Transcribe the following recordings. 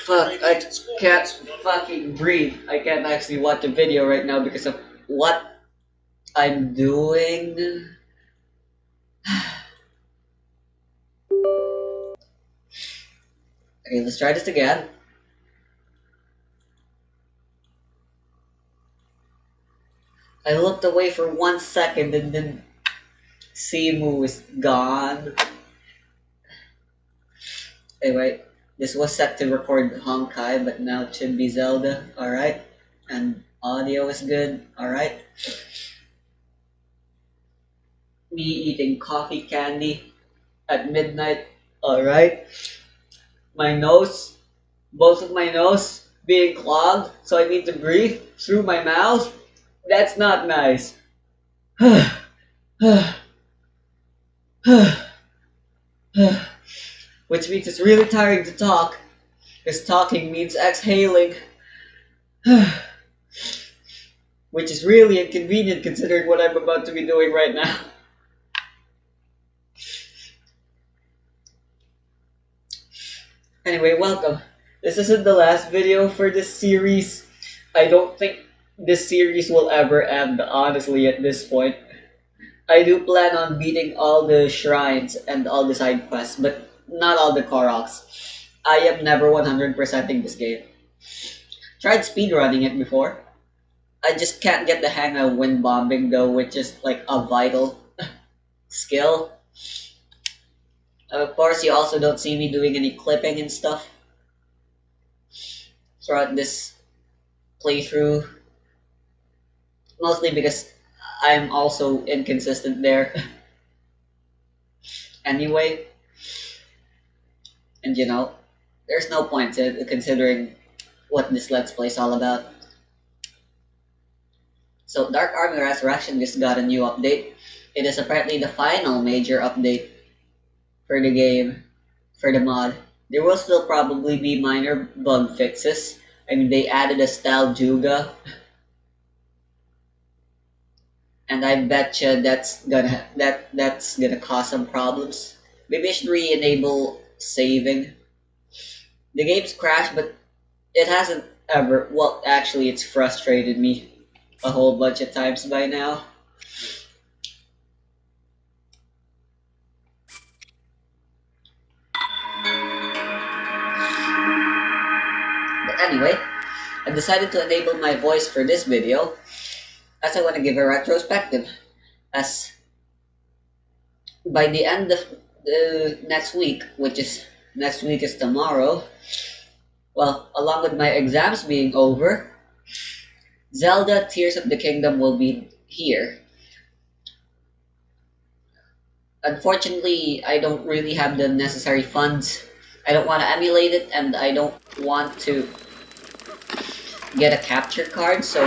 Fuck, I can't fucking breathe. I can't actually watch a video right now because of what I'm doing. Okay, let's try this again. I looked away for 1 second and then Simu is gone. Anyway, this was set to record Honkai, but now it should be Zelda. Alright. And audio is good. Alright. Me eating coffee candy at midnight. Alright. My nose, both of my nose being clogged, so I need to breathe through my mouth. That's not nice. Which means it's really tiring to talk, because talking means exhaling. Which is really inconvenient considering what I'm about to be doing right now. Anyway, welcome. This isn't the last video for this series. I don't think this series will ever end, honestly, at this point. I do plan on beating all the shrines and all the side quests, but not all the Koroks. I am never 100%ing this game. Tried speedrunning it before. I just can't get the hang of wind bombing though, which is like a vital skill. Of course, you also don't see me doing any clipping and stuff throughout this playthrough. Mostly because I'm also inconsistent there. Anyway, and you know, there's no point to considering what this Let's Play is all about. So, Dark Army Resurrection just got a new update. It is apparently the final major update for the game, for the mod. There will still probably be minor bug fixes. I mean, they added a style Juga. And I betcha that's gonna cause some problems. Maybe I should re-enable saving. The game's crashed, but it hasn't ever. Well, actually, it's frustrated me a whole bunch of times by now. But anyway, I decided to enable my voice for this video as I want to give a retrospective. As by the end of the next week, which is next week is tomorrow, well, along with my exams being over, Zelda Tears of the Kingdom will be here. Unfortunately, I don't really have the necessary funds. I don't want to emulate it, and I don't want to get a capture card, so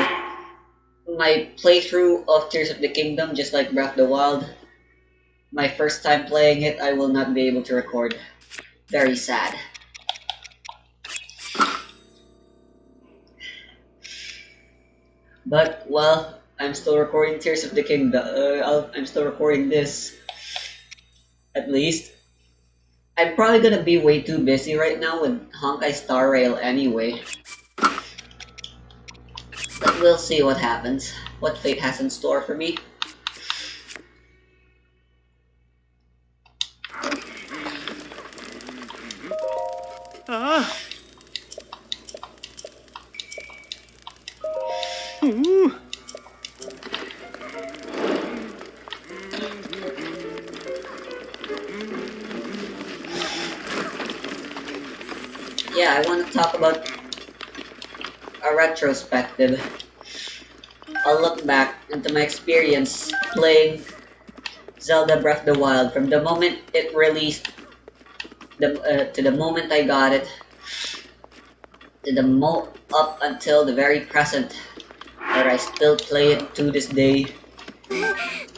my playthrough of Tears of the Kingdom, just like Breath of the Wild, my first time playing it, I will not be able to record. Very sad. But, well, I'm still recording Tears of the Kingdom. I'm still recording this. At least. I'm probably gonna be way too busy right now with Honkai Star Rail anyway. But we'll see what happens. What fate has in store for me. Yeah, I want to talk about a retrospective. I'll look back into my experience playing Zelda Breath of the Wild from the moment it released to the moment I got it, to the up until the very present, where I still play it to this day,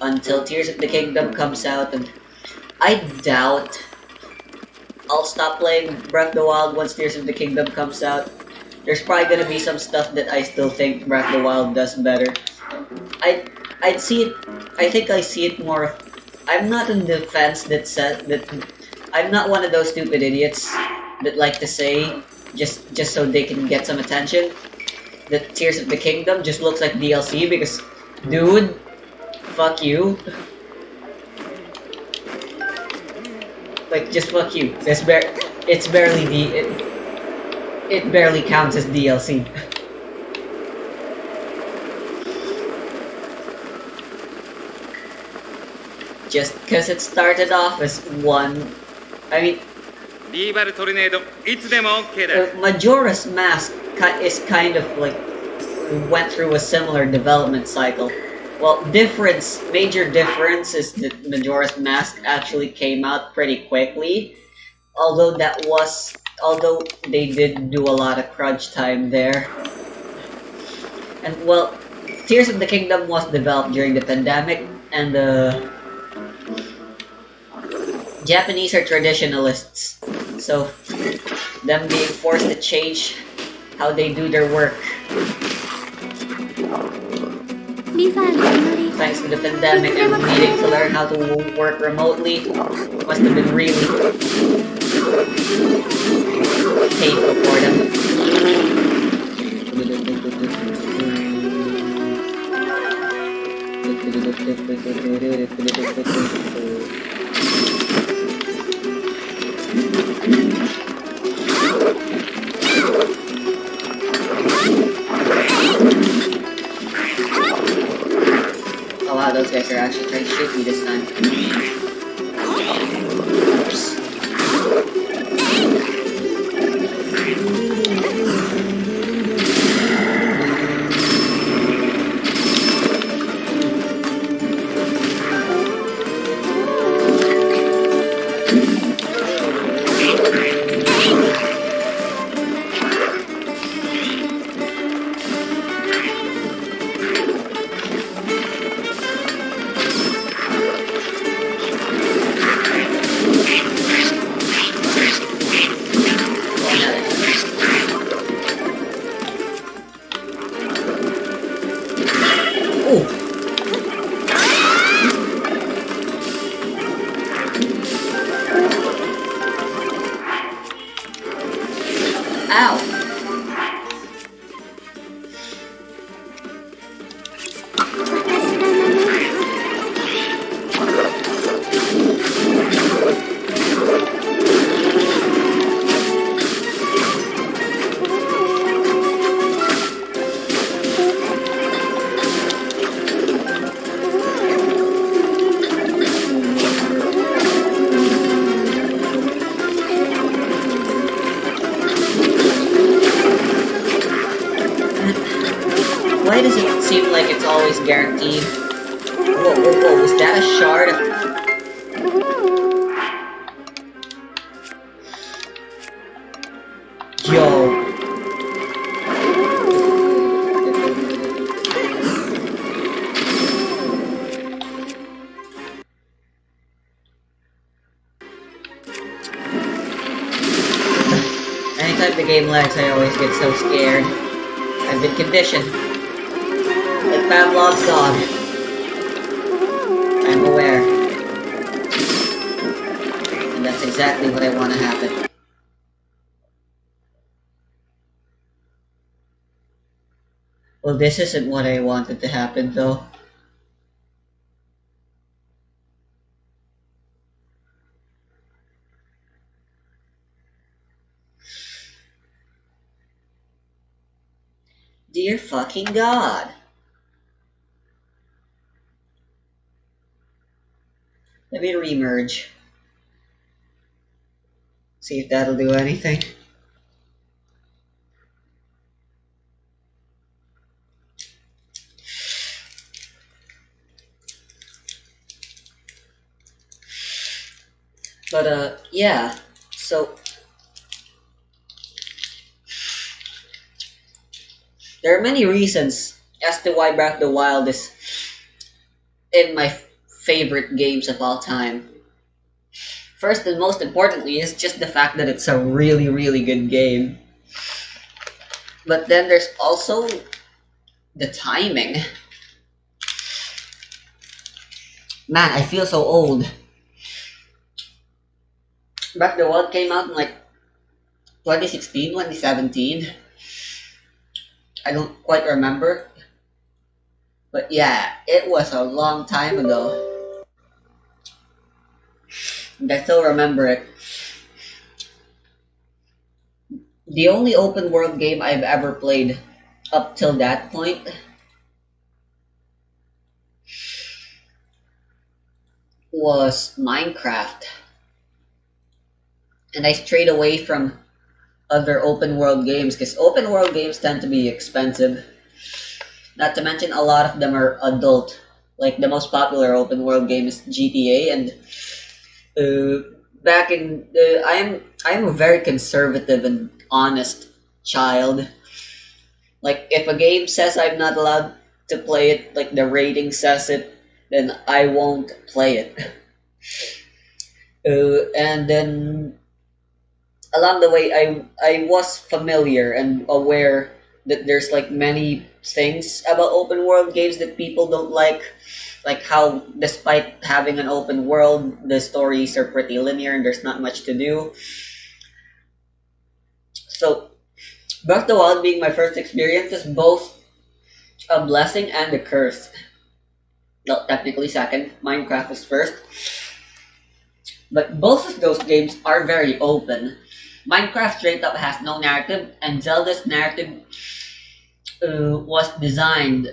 until Tears of the Kingdom comes out, and I doubt I'll stop playing Breath of the Wild once Tears of the Kingdom comes out. There's probably gonna be some stuff that I still think Breath of the Wild does better. I'd see it. I think I see it more. I'm not in the fence that says that. I'm not one of those stupid idiots that like to say just so they can get some attention. The Tears of the Kingdom just looks like DLC because, dude, fuck you. Like, just fuck you. It's barely it barely counts as DLC. Just because it started off as one. I mean, Majora's Mask is kind of like went through a similar development cycle. Well, major difference is that Majora's Mask actually came out pretty quickly. Although they did do a lot of crunch time there. And well, Tears of the Kingdom was developed during the pandemic, and the Japanese are traditionalists, so them being forced to change how they do their work thanks to the pandemic and needing to learn how to work remotely must have been really painful for them. Oh wow, those guys are actually trying to shoot me this time. Oops. Why does it seem like it's always guaranteed? Whoa, was that a shard? Yo. Anytime the game lags, I always get so scared. I've been conditioned. Like Pavlov's dog. I'm aware. And that's exactly what I want to happen. Well, this isn't what I wanted to happen, though. Dear fucking God. Let me remerge. See if that'll do anything. But, yeah. So, there are many reasons as to why Breath of the Wild is in my favorite games of all time. First and most importantly is just the fact that it's a really, really good game. But then there's also the timing. Man, I feel so old. Breath of the Wild came out in like 2016, 2017. I don't quite remember. But yeah, it was a long time ago. And I still remember it. The only open world game I've ever played up till that point was Minecraft. And I strayed away from other open world games because open world games tend to be expensive. Not to mention a lot of them are adult. Like the most popular open world game is GTA, and back in I'm a very conservative and honest child. Like if a game says I'm not allowed to play it, like the rating says it, then I won't play it. And then along the way, I was familiar and aware that there's like many things about open world games that people don't like how despite having an open world, the stories are pretty linear and there's not much to do. So Breath of the Wild being my first experience is both a blessing and a curse. Well, technically second. Minecraft was first. But both of those games are very open. Minecraft straight up has no narrative, and Zelda's narrative was designed,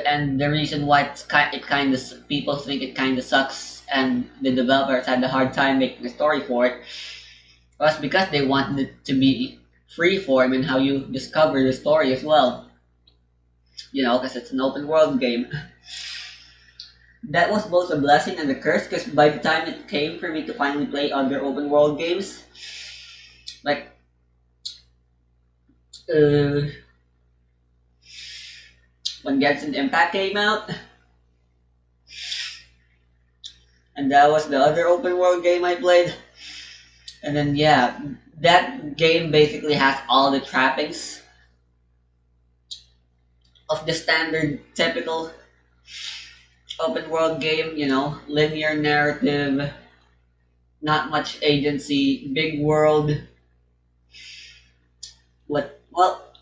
and the reason why it kind of people think it kind of sucks, and the developers had a hard time making a story for it, was because they wanted it to be freeform in how you discover the story as well. You know, because it's an open world game. That was both a blessing and a curse because by the time it came for me to finally play other open world games, like uh, when Genshin Impact came out, and that was the other open world game I played. And then yeah, that game basically has all the trappings of the standard typical open world game, you know, linear narrative, not much agency, big world. What well,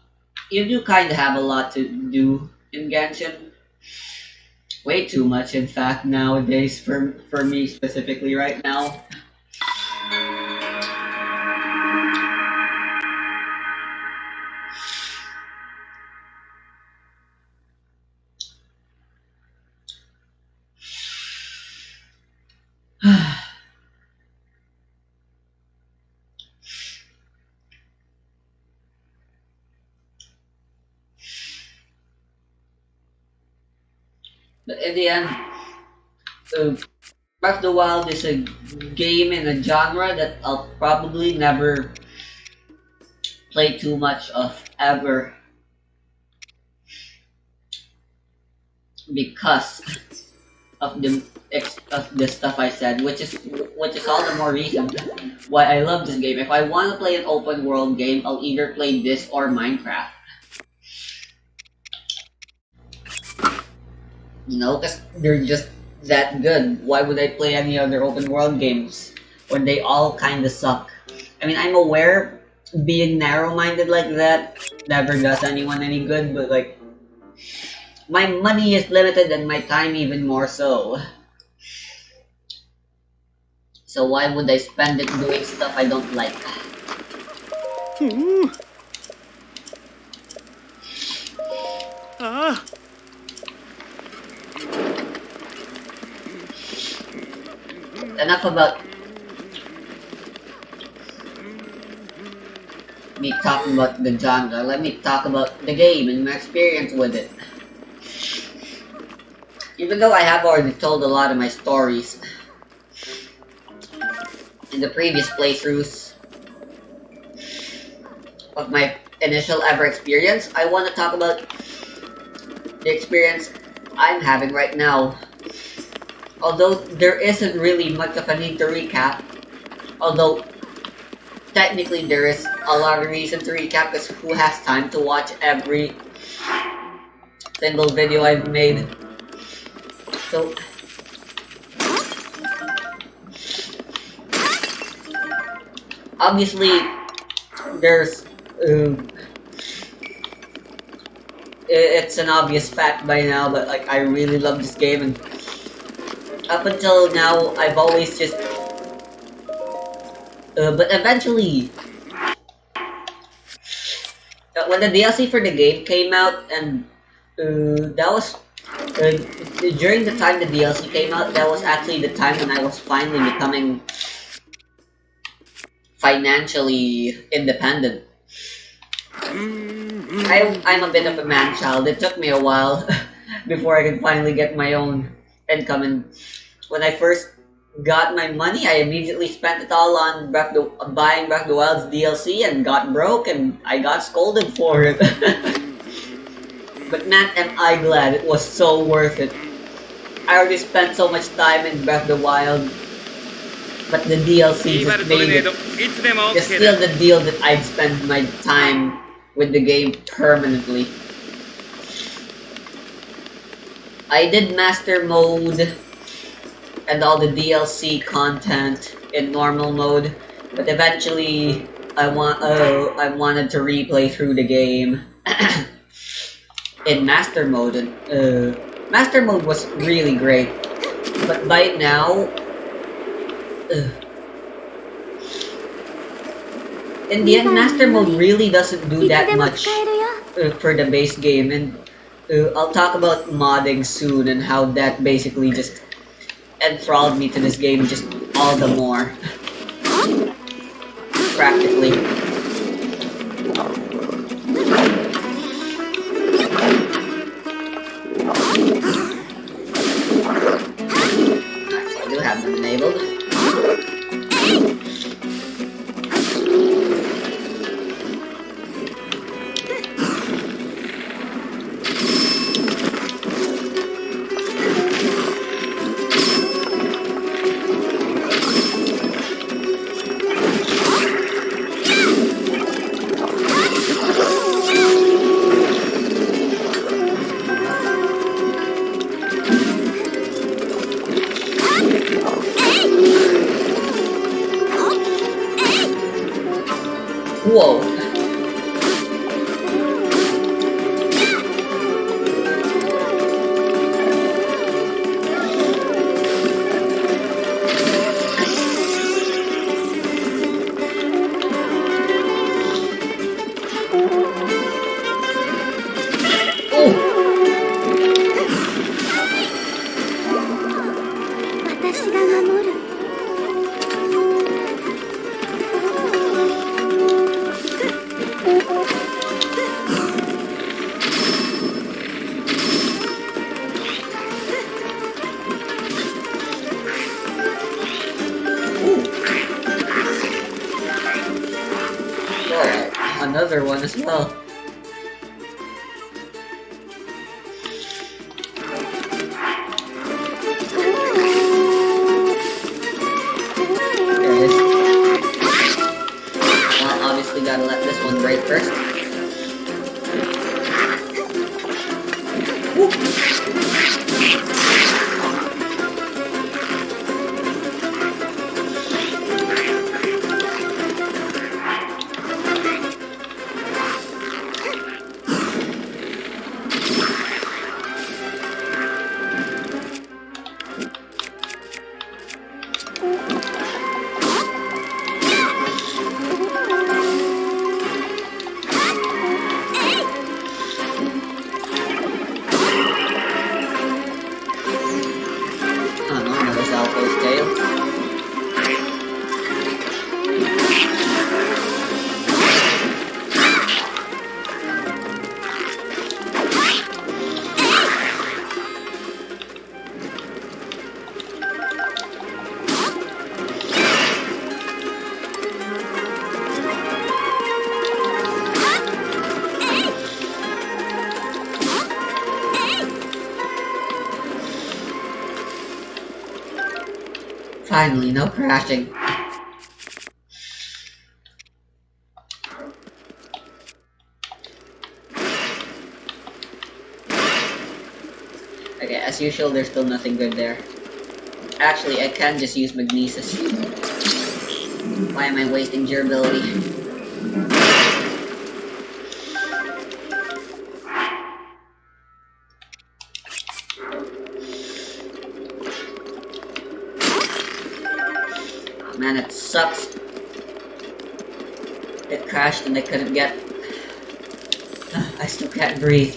you do kind of have a lot to do in Genshin. Way too much, in fact, nowadays for me specifically right now. But in the end, uh, Breath of the Wild is a game in a genre that I'll probably never play too much of ever because of the stuff I said, which is all the more reason why I love this game. If I want to play an open world game, I'll either play this or Minecraft. You know, because they're just that good. Why would I play any other open world games when they all kind of suck? I mean, I'm aware being narrow-minded like that never does anyone any good, but like my money is limited and my time even more so. So why would I spend it doing stuff I don't like? Enough about me talking about the genre. Let me talk about the game and my experience with it. Even though I have already told a lot of my stories in the previous playthroughs of my initial ever experience, I want to talk about the experience I'm having right now. Although there isn't really much of a need to recap, although technically there is a lot of reason to recap because who has time to watch every single video I've made? So obviously there's it's an obvious fact by now, but like I really love this game, and up until now I've always just but eventually when the DLC for the game came out, and that was during the time the DLC came out, that was actually the time when I was finally becoming financially independent. I'm a bit of a man child. It took me a while before I could finally get my own income, and when I first got my money, I immediately spent it all on buying Breath of the Wild's DLC and got broke, and I got scolded for it. But man, am I glad. It was so worth it. I already spent so much time in Breath of the Wild, but the DLC just made it just seal the deal that I'd spend my time with the game permanently. I did Master Mode and all the DLC content in normal mode, but eventually I wanted to replay through the game in Master Mode, and Master Mode was really great, but by now in the end, Master Mode really doesn't do that much for the base game, and I'll talk about modding soon and how that basically just enthralled me to this game just all the more. Practically. Alright, so I do have them enabled. Whoa. Another one as well. There it is. Well, obviously gotta let this one break first. Finally, no crashing. Okay, as usual, there's still nothing good there. Actually, I can just use magnesis. Why am I wasting durability? Man, it sucks. It crashed and I couldn't get... I still can't breathe.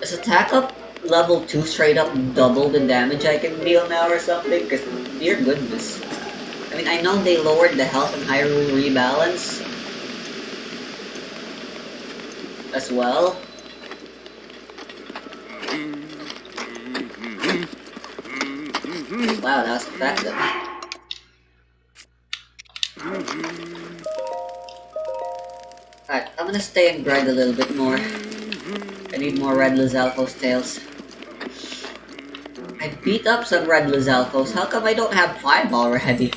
Is attack up level 2 straight up double the damage I can deal now or something? Cause dear goodness. I mean, I know they lowered the health and Hyrule rebalance as well. Wow, that was effective. Alright, I'm gonna stay and grind a little bit more. I need more red Lizalfo's tails. I beat up some red Lizalfos. How come I don't have 5 already?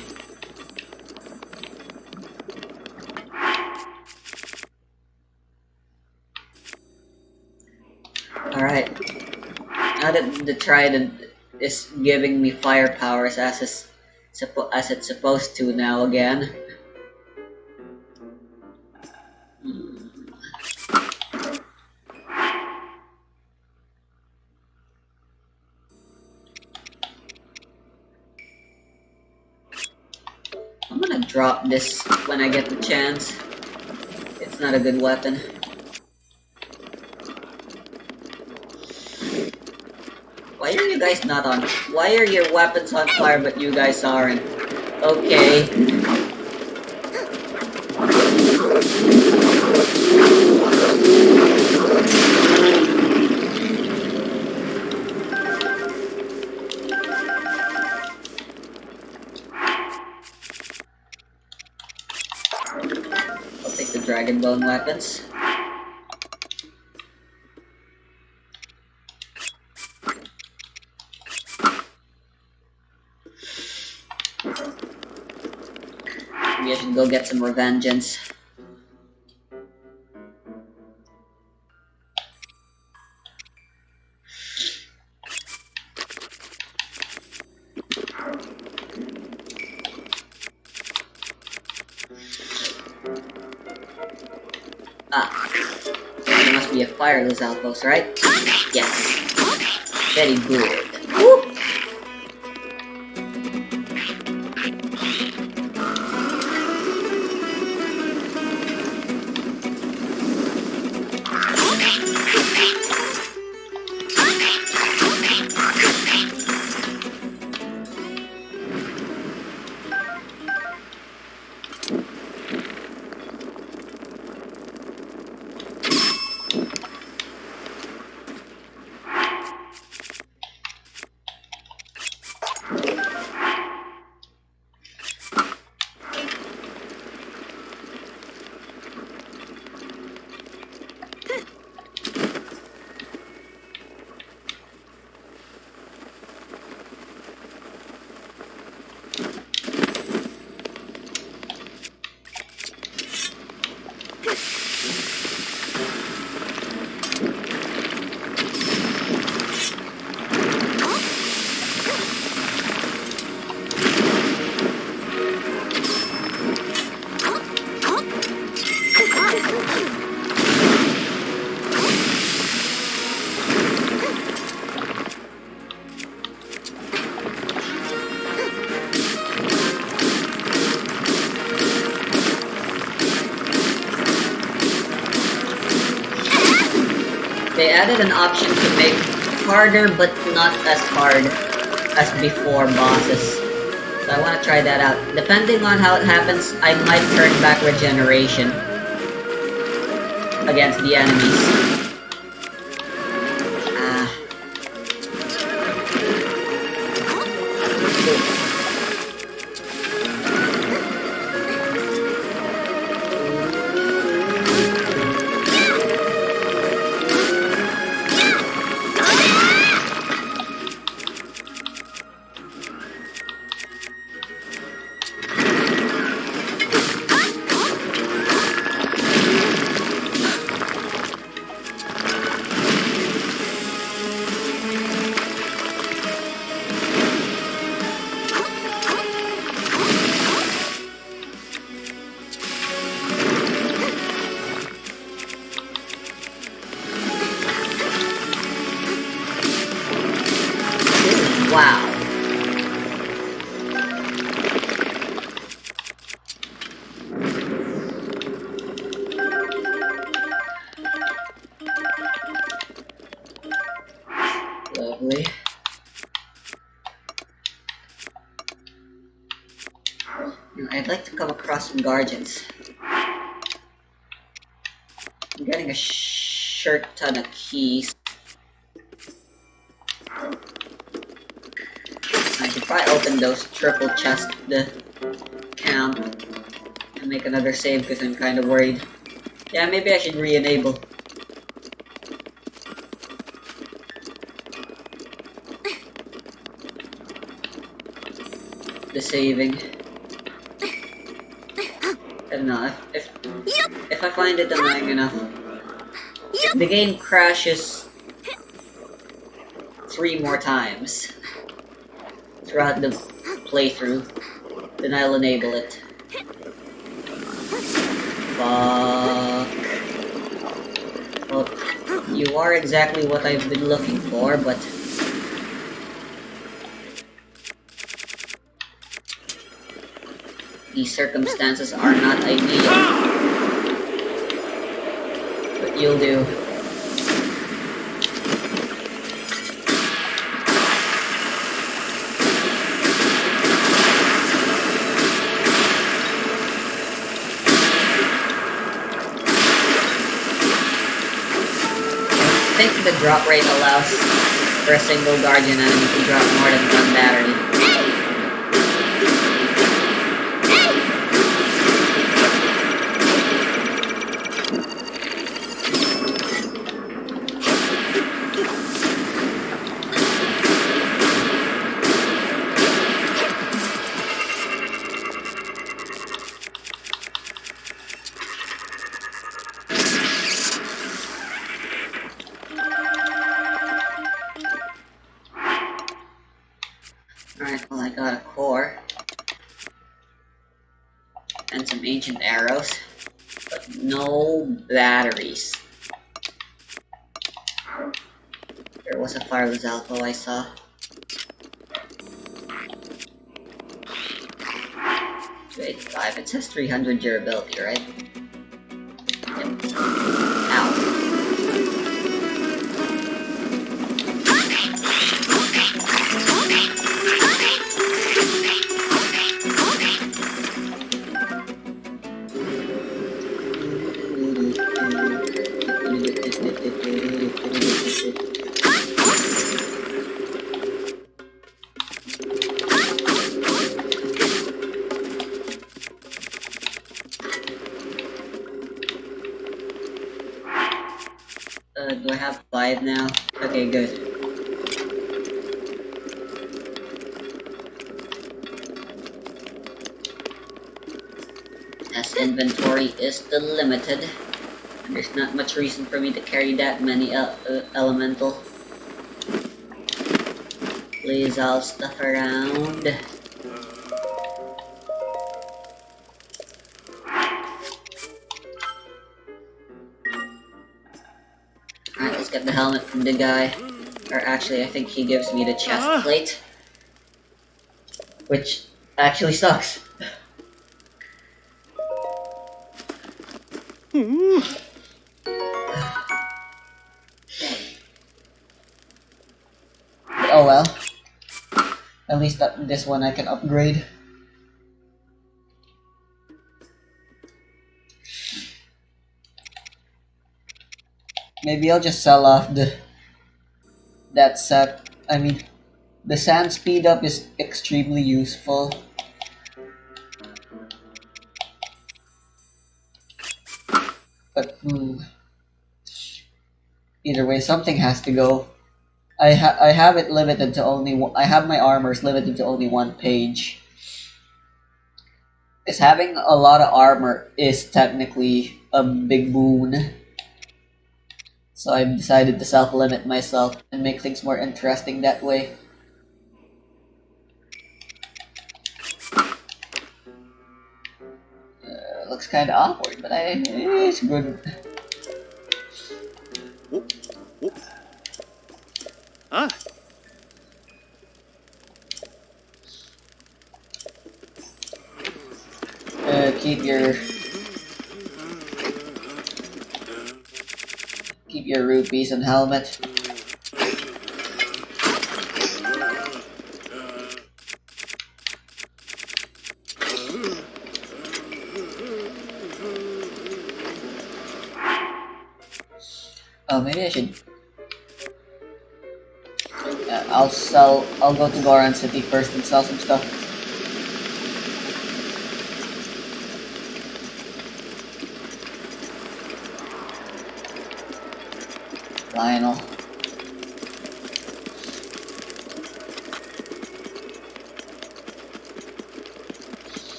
Alright. Now that the Trident is giving me fire powers as it's supposed to now again. I'm gonna drop this when I get the chance. It's not a good weapon. Why are you guys not on? Why are your weapons on fire but you guys aren't? Okay. I'll take the Dragon Bone weapons. Maybe I should go get some revengeance. Ah, there must be a fire Lizalfos, right? Yes. Very good. Woo! They added an option to make harder but not as hard as before bosses. So I want to try that out. Depending on how it happens, I might turn back regeneration against the enemies. Wow. Lovely. I'd like to come across some guardians. I'm getting a shirt ton of keys. I could probably open those triple chests, the camp, and make another save because I'm kind of worried. Yeah, maybe I should re-enable the saving. I don't know, if I find it annoying enough, if the game crashes 3 more times throughout the playthrough, then I'll enable it. Fuck. Well, you are exactly what I've been looking for, but these circumstances are not ideal. But you'll do. I think the drop rate allows for a single guardian enemy to drop more than 1 battery. Alright, well I got a core. And some ancient arrows. But no batteries. There was a fireless alpha I saw. Wait, 5. It says 300 durability, right? Yep. Ow. Do I have 5 now? Okay, good. As inventory is still limited, there's not much reason for me to carry that many elemental. Please, I'll stuff around. Alright, let's get the helmet from the guy. Or actually, I think he gives me the chest plate. Which actually sucks. But oh well. At least this one I can upgrade. Maybe I'll just sell off that set. I mean, the sand speed up is extremely useful. But either way, something has to go. I have it limited to only I have my armors limited to only 1 page. Because having a lot of armor is technically a big boon. So I've decided to self-limit myself and make things more interesting that way. Looks kind of awkward, but it's good. Ah. keep your rupees and helmet. Oh, maybe I should. I'll go to Goron City first and sell some stuff. Lionel.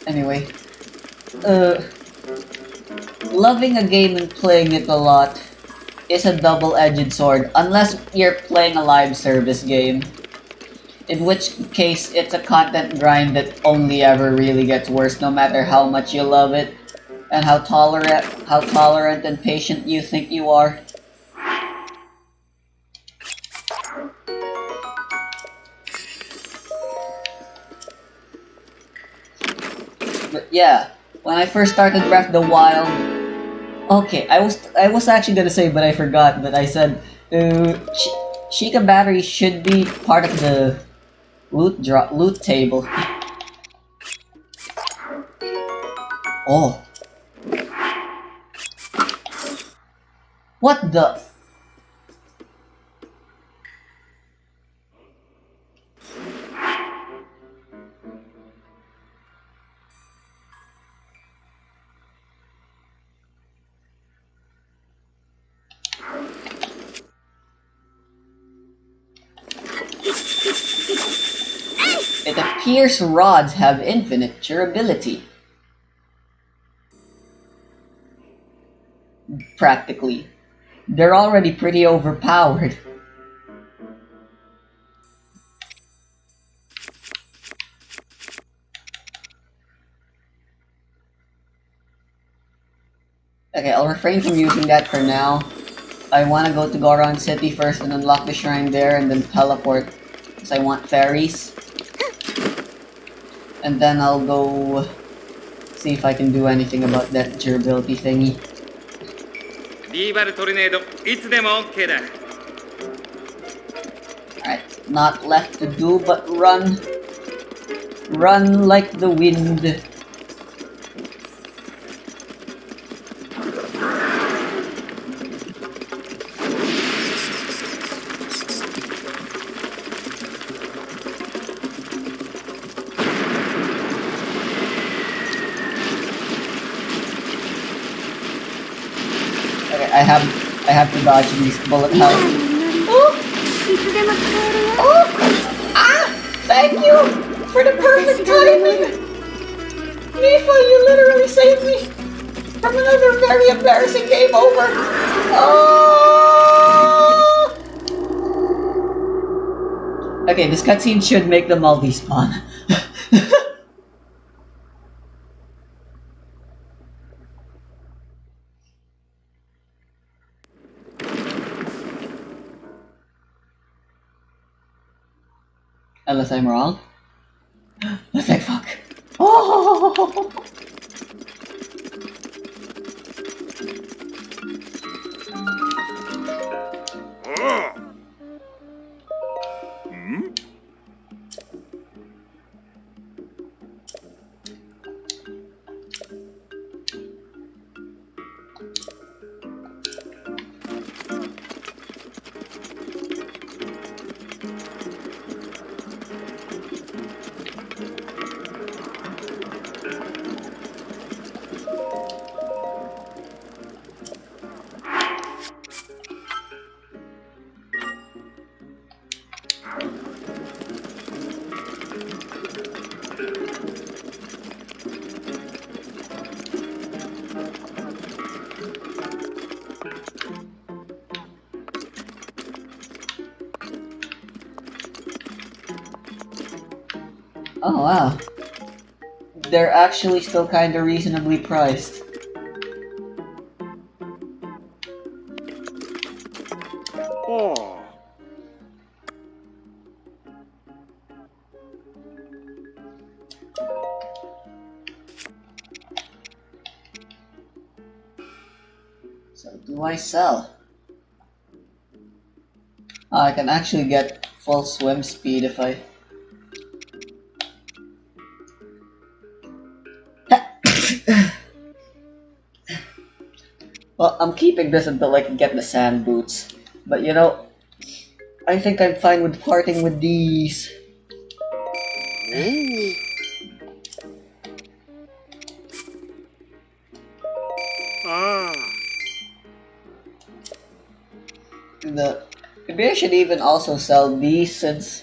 Anyway, loving a game and playing it a lot is a double-edged sword, unless you're playing a live service game. In which case, it's a content grind that only ever really gets worse, no matter how much you love it, and how tolerant and patient you think you are. But yeah, when I first started Breath of the Wild, okay, I was actually gonna say, but I forgot. But I said, Sheikah battery should be part of the loot table. Oh, what the? It appears rods have infinite durability. Practically. They're already pretty overpowered. Okay, I'll refrain from using that for now. I want to go to Goron City first and unlock the shrine there and then teleport. Because I want fairies. And then I'll go see if I can do anything about that durability thingy. Alright, not left to do but run. Run like the wind. I have to dodge these bullet hells. Oh! Oh! Ah! Thank you for the perfect timing! Mifa, you literally saved me from another very embarrassing game over! Oh! Okay, this cutscene should make the multi-spawn. Unless I'm wrong. Let's say fuck. Oh! Oh wow. They're actually still kinda reasonably priced. Oh. So do I sell? I can actually get full swim speed if I... Well, I'm keeping this until I can get the sand boots. But you know, I think I'm fine with parting with these. Maybe I should even also sell these since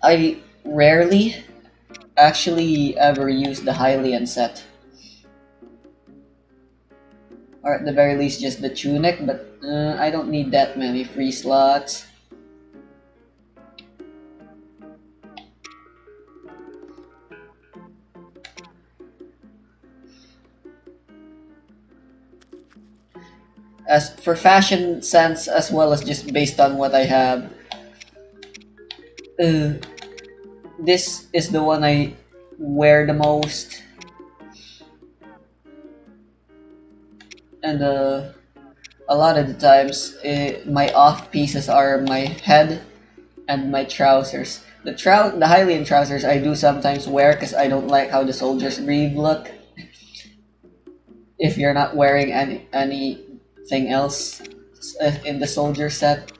I rarely actually ever use the Hylian set. Or at the very least just the tunic, but I don't need that many free slots. As for fashion sense as well as just based on what I have, this is the one I wear the most. And a lot of the times, my off pieces are my head and my trousers. The Hylian trousers I do sometimes wear because I don't like how the soldier's greave look. If you're not wearing anything else in the soldier set.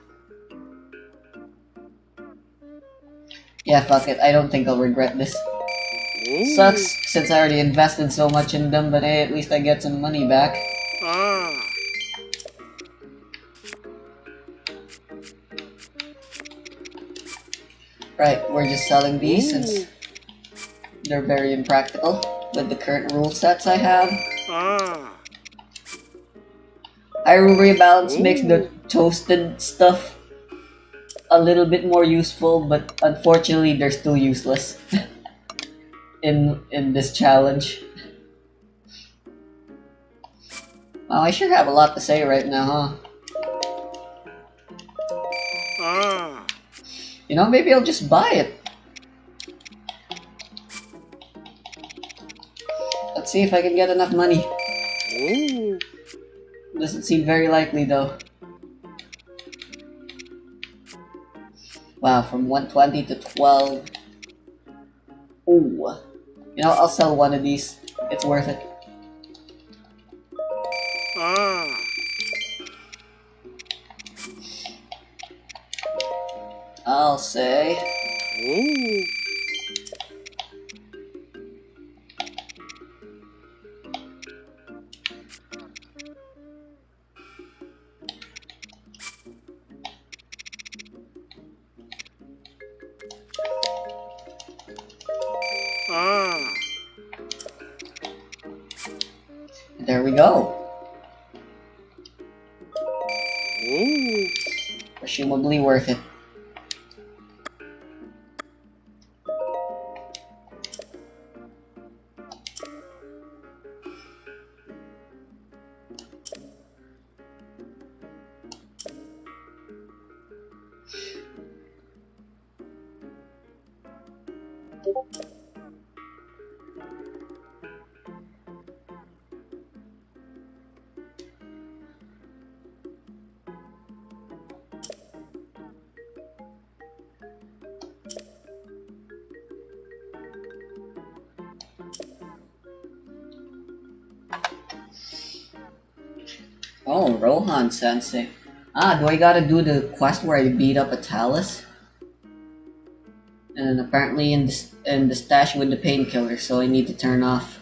Yeah, fuck it. I don't think I'll regret this. Sucks since I already invested so much in them, but hey, at least I get some money back. Right, we're just selling these since they're very impractical with the current rule sets I have. Hyrule Rebalance makes the toasted stuff a little bit more useful, but unfortunately they're still useless in this challenge. Wow, I sure have a lot to say right now, huh? You know, maybe I'll just buy it. Let's see if I can get enough money. Doesn't seem very likely though. Wow, from 120 to 12. Ooh. You know, I'll sell one of these. It's worth it. I'll say... There we go. Presumably worth it. Oh, Rohan Sensei. Ah, do I gotta do the quest where I beat up a Talus? And apparently in the stash with the painkiller, so I need to turn off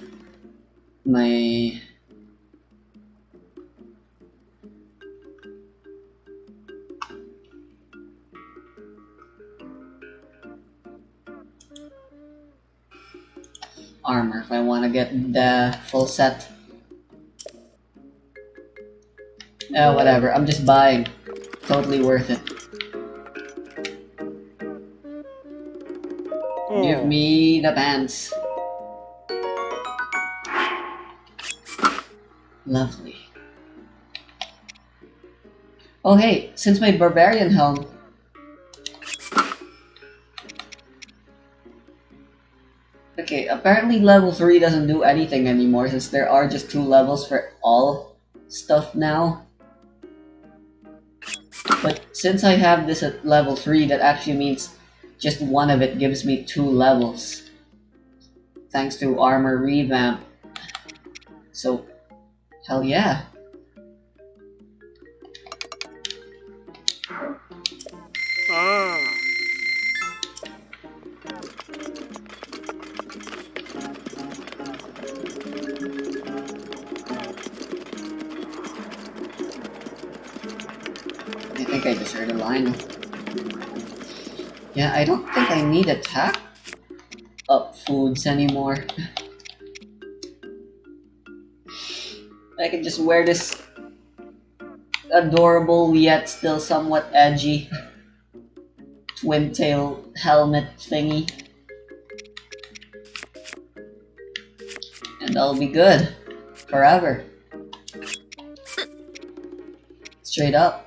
my... armor if I want to get the full set. Whatever, I'm just buying. Totally worth it. Give me the pants. Lovely. Oh hey, since my barbarian helm... Okay, apparently level 3 doesn't do anything anymore since there are just 2 levels for all stuff now. But since I have this at level 3, that actually means just one of it gives me 2 levels. Thanks to armor revamp. So, hell yeah. I think I just heard a line. Yeah, I don't think I need attack up foods anymore. I can just wear this adorable yet still somewhat edgy twin tail helmet thingy. And I'll be good. Forever. Straight up.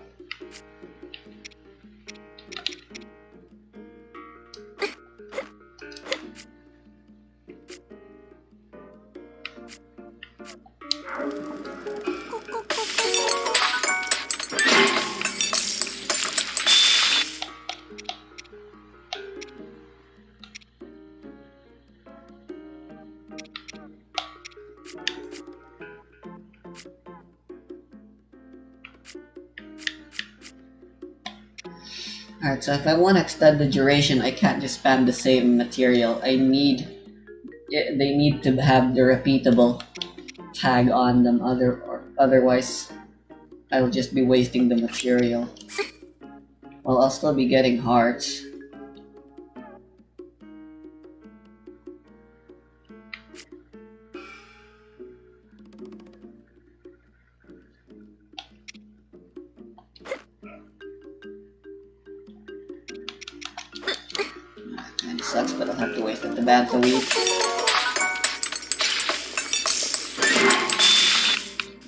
Alright, so if I want to extend the duration, I can't just spam the same material. They need to have the repeatable tag on them, otherwise I'll just be wasting the material. Well, I'll still be getting hearts. Kinda sucks, but I'll have to wait for the band to week.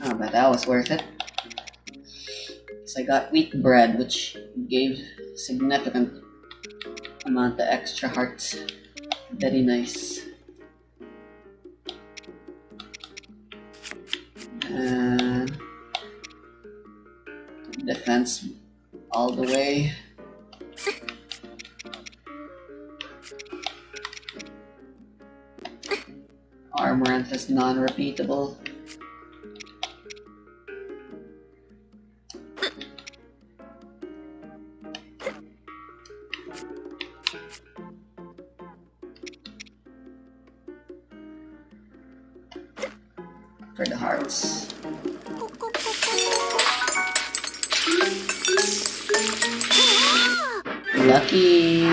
Oh, but that was worth it. So I got wheat bread, which gave significant amount of extra hearts. Very nice. And defense all the way. Armorant is non-repeatable. For the hearts. Lucky.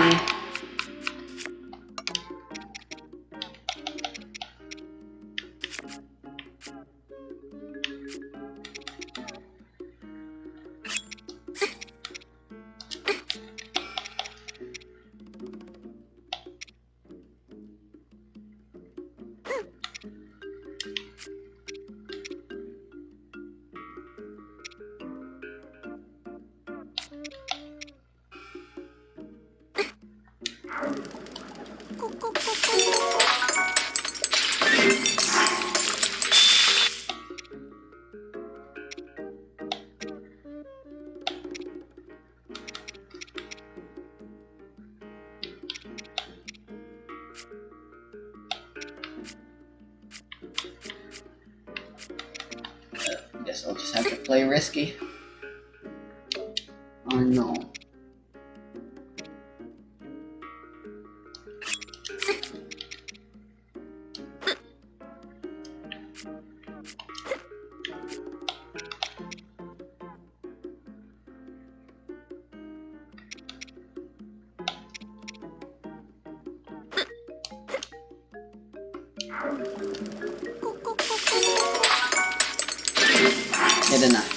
Guess I'll just have to play risky. Or no. Good enough.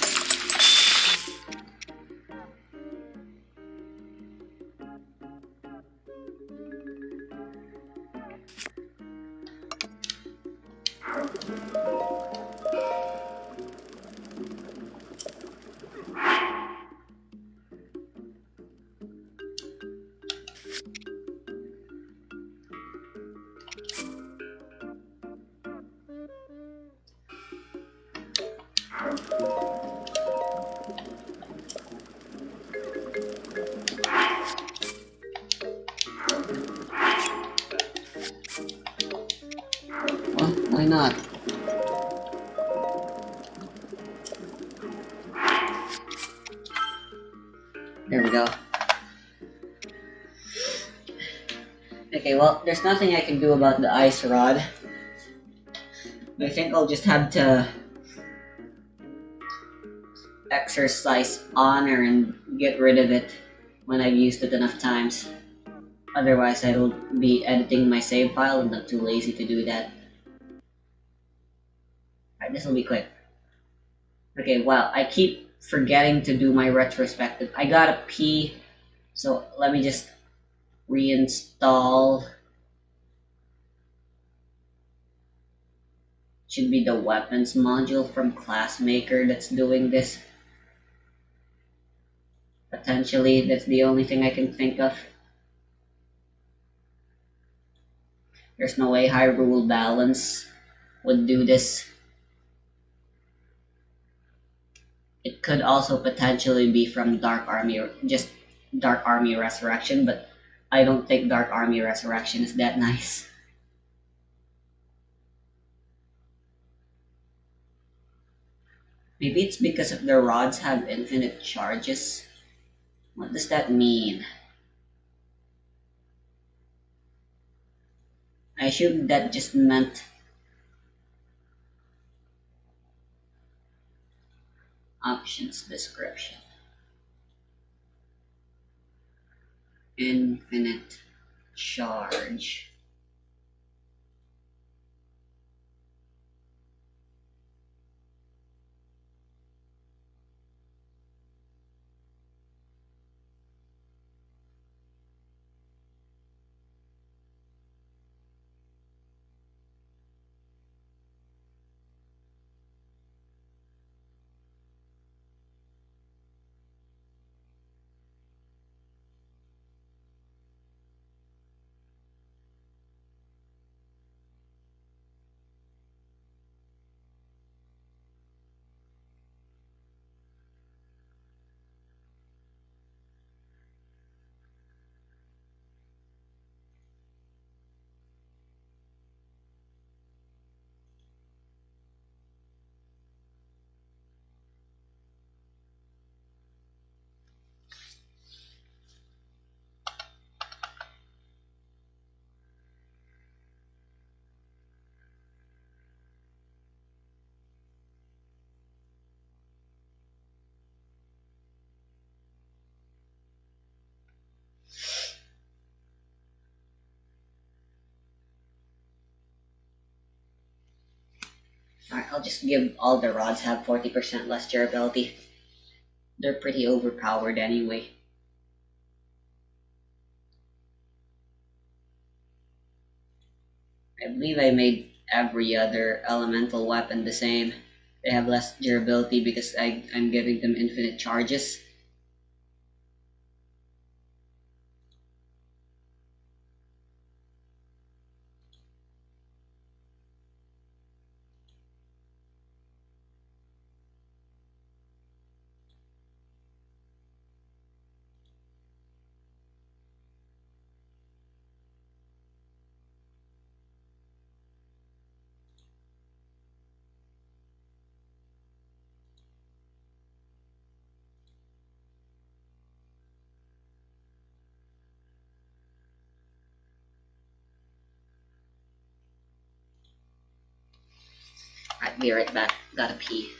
Well, why not? There we go. Okay, well, there's nothing I can do about the ice rod. I think I'll just have to exercise honor and get rid of it when I've used it enough times. Otherwise, I'll be editing my save file and I'm too lazy to do that. Alright, this will be quick. Okay, wow, I keep forgetting to do my retrospective. I gotta pee, so let me just reinstall. Should be the weapons module from Classmaker that's doing this. Potentially, that's the only thing I can think of. There's no way Hyrule Balance would do this. It could also potentially be from Dark Army, or just Dark Army Resurrection, but I don't think Dark Army Resurrection is that nice. Maybe it's because if the rods have infinite charges. What does that mean? I assume that just meant options description. Infinite charge. Alright, I'll just give all the rods have 40% less durability. They're pretty overpowered anyway. I believe I made every other elemental weapon the same. They have less durability because I'm giving them infinite charges. I'll be right back. Gotta pee.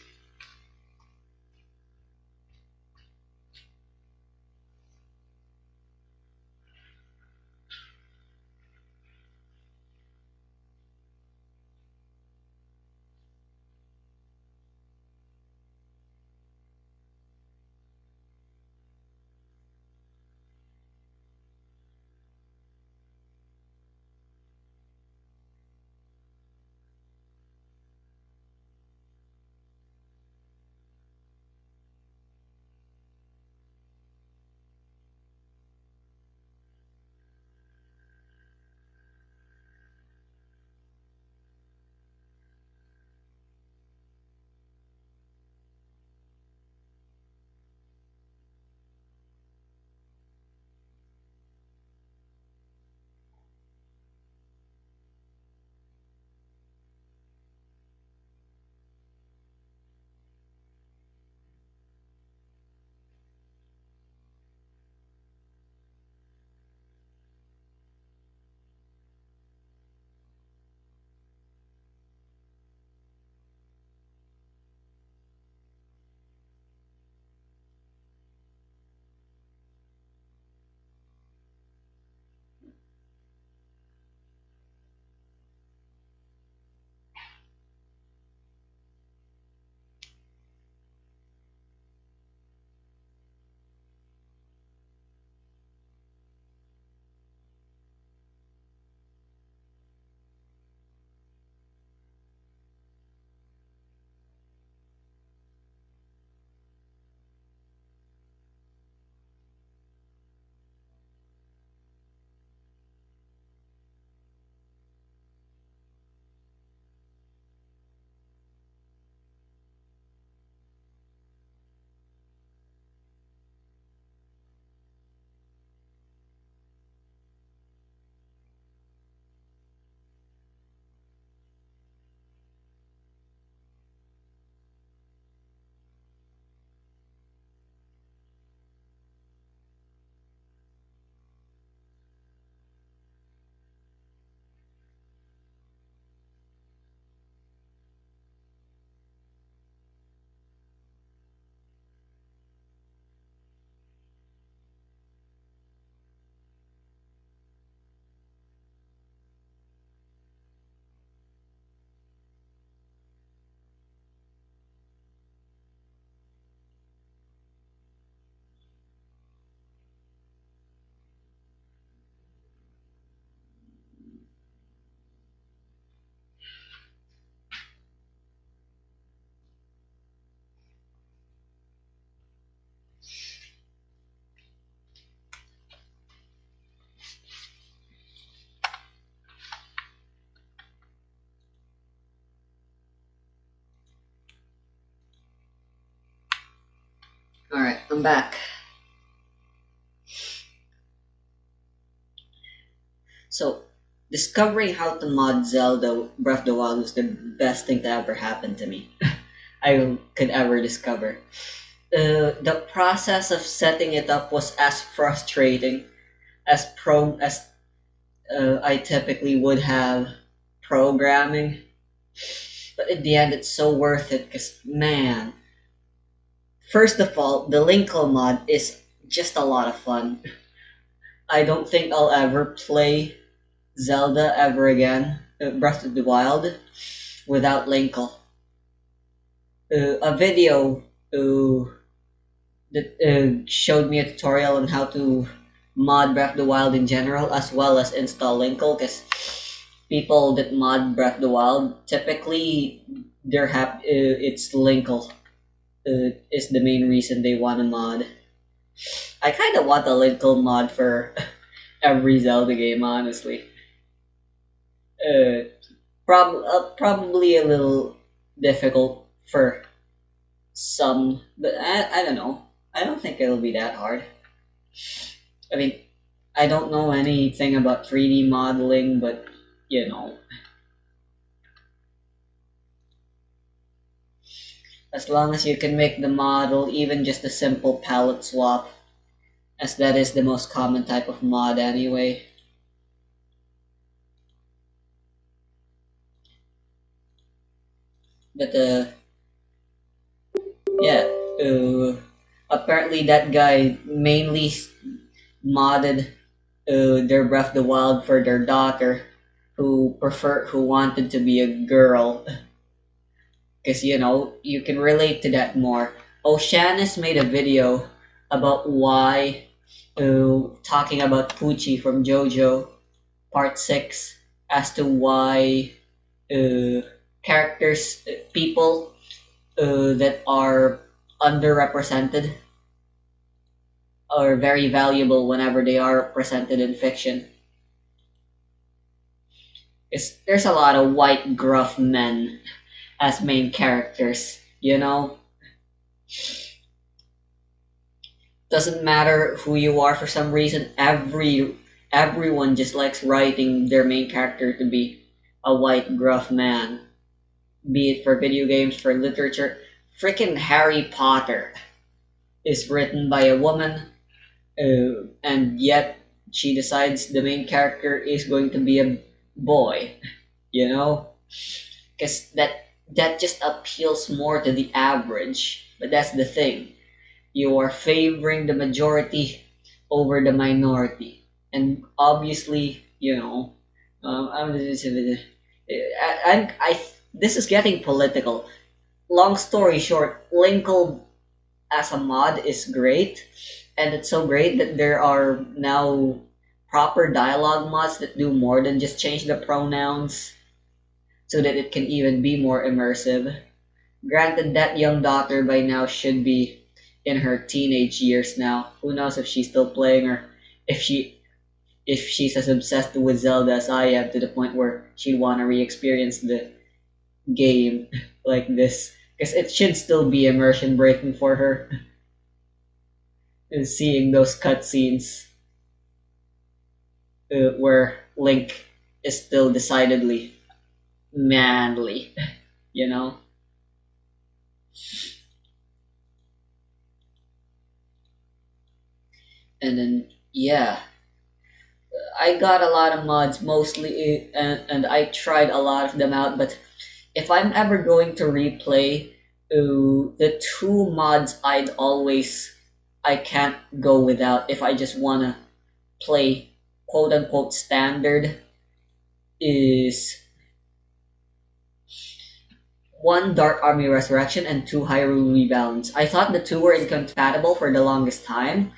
Alright, I'm back. So, discovering how to mod Zelda Breath of the Wild was the best thing to ever happen to me. I could ever discover. The process of setting it up was as frustrating as I typically would have programming, but in the end, it's so worth it. Cause man, first of all, the Linkle mod is just a lot of fun. I don't think I'll ever play Zelda ever again, Breath of the Wild, without Linkle. A video uh, that showed me a tutorial on how to mod Breath of the Wild in general, as well as install Linkle, because people that mod Breath of the Wild typically they're happy. It's Linkle is the main reason they want to mod. I kind of want a Linkle mod for every Zelda game, honestly. Uh, Probably a little difficult for some, but I don't know. I don't think it'll be that hard. I mean, I don't know anything about 3D modeling, but you know, as long as you can make the model even just a simple palette swap, as that is the most common type of mod anyway. But yeah, uh, apparently that guy mainly modded their Breath of the Wild for their daughter, who wanted to be a girl, because you know you can relate to that more. Oceanus made a video about why, talking about Pucci from JoJo Part 6, as to why characters, people that are underrepresented are very valuable whenever they are presented in fiction. There's a lot of white gruff men as main characters, you know? Doesn't matter who you are, for some reason everyone just likes writing their main character to be a white gruff man. Be it for video games, for literature. Freaking Harry Potter is written by a woman, and yet she decides the main character is going to be a boy, you know? Because that just appeals more to the average. But that's the thing. You are favoring the majority over the minority. And obviously, you know, this is getting political. Long story short, Linkle as a mod is great, and it's so great that there are now proper dialogue mods that do more than just change the pronouns so that it can even be more immersive. Granted, that young daughter by now should be in her teenage years now. Who knows if she's still playing, or if she's as obsessed with Zelda as I am, to the point where she'd want to re-experience the game like this. Because it should still be immersion breaking for her, seeing those cutscenes where Link is still decidedly manly, you know? And then, yeah, I got a lot of mods mostly, and I tried a lot of them out, but if I'm ever going to replay, the two mods I can't go without if I just wanna play quote unquote standard is one Dark Army Resurrection and two Hyrule Rebalance. I thought the two were incompatible for the longest time,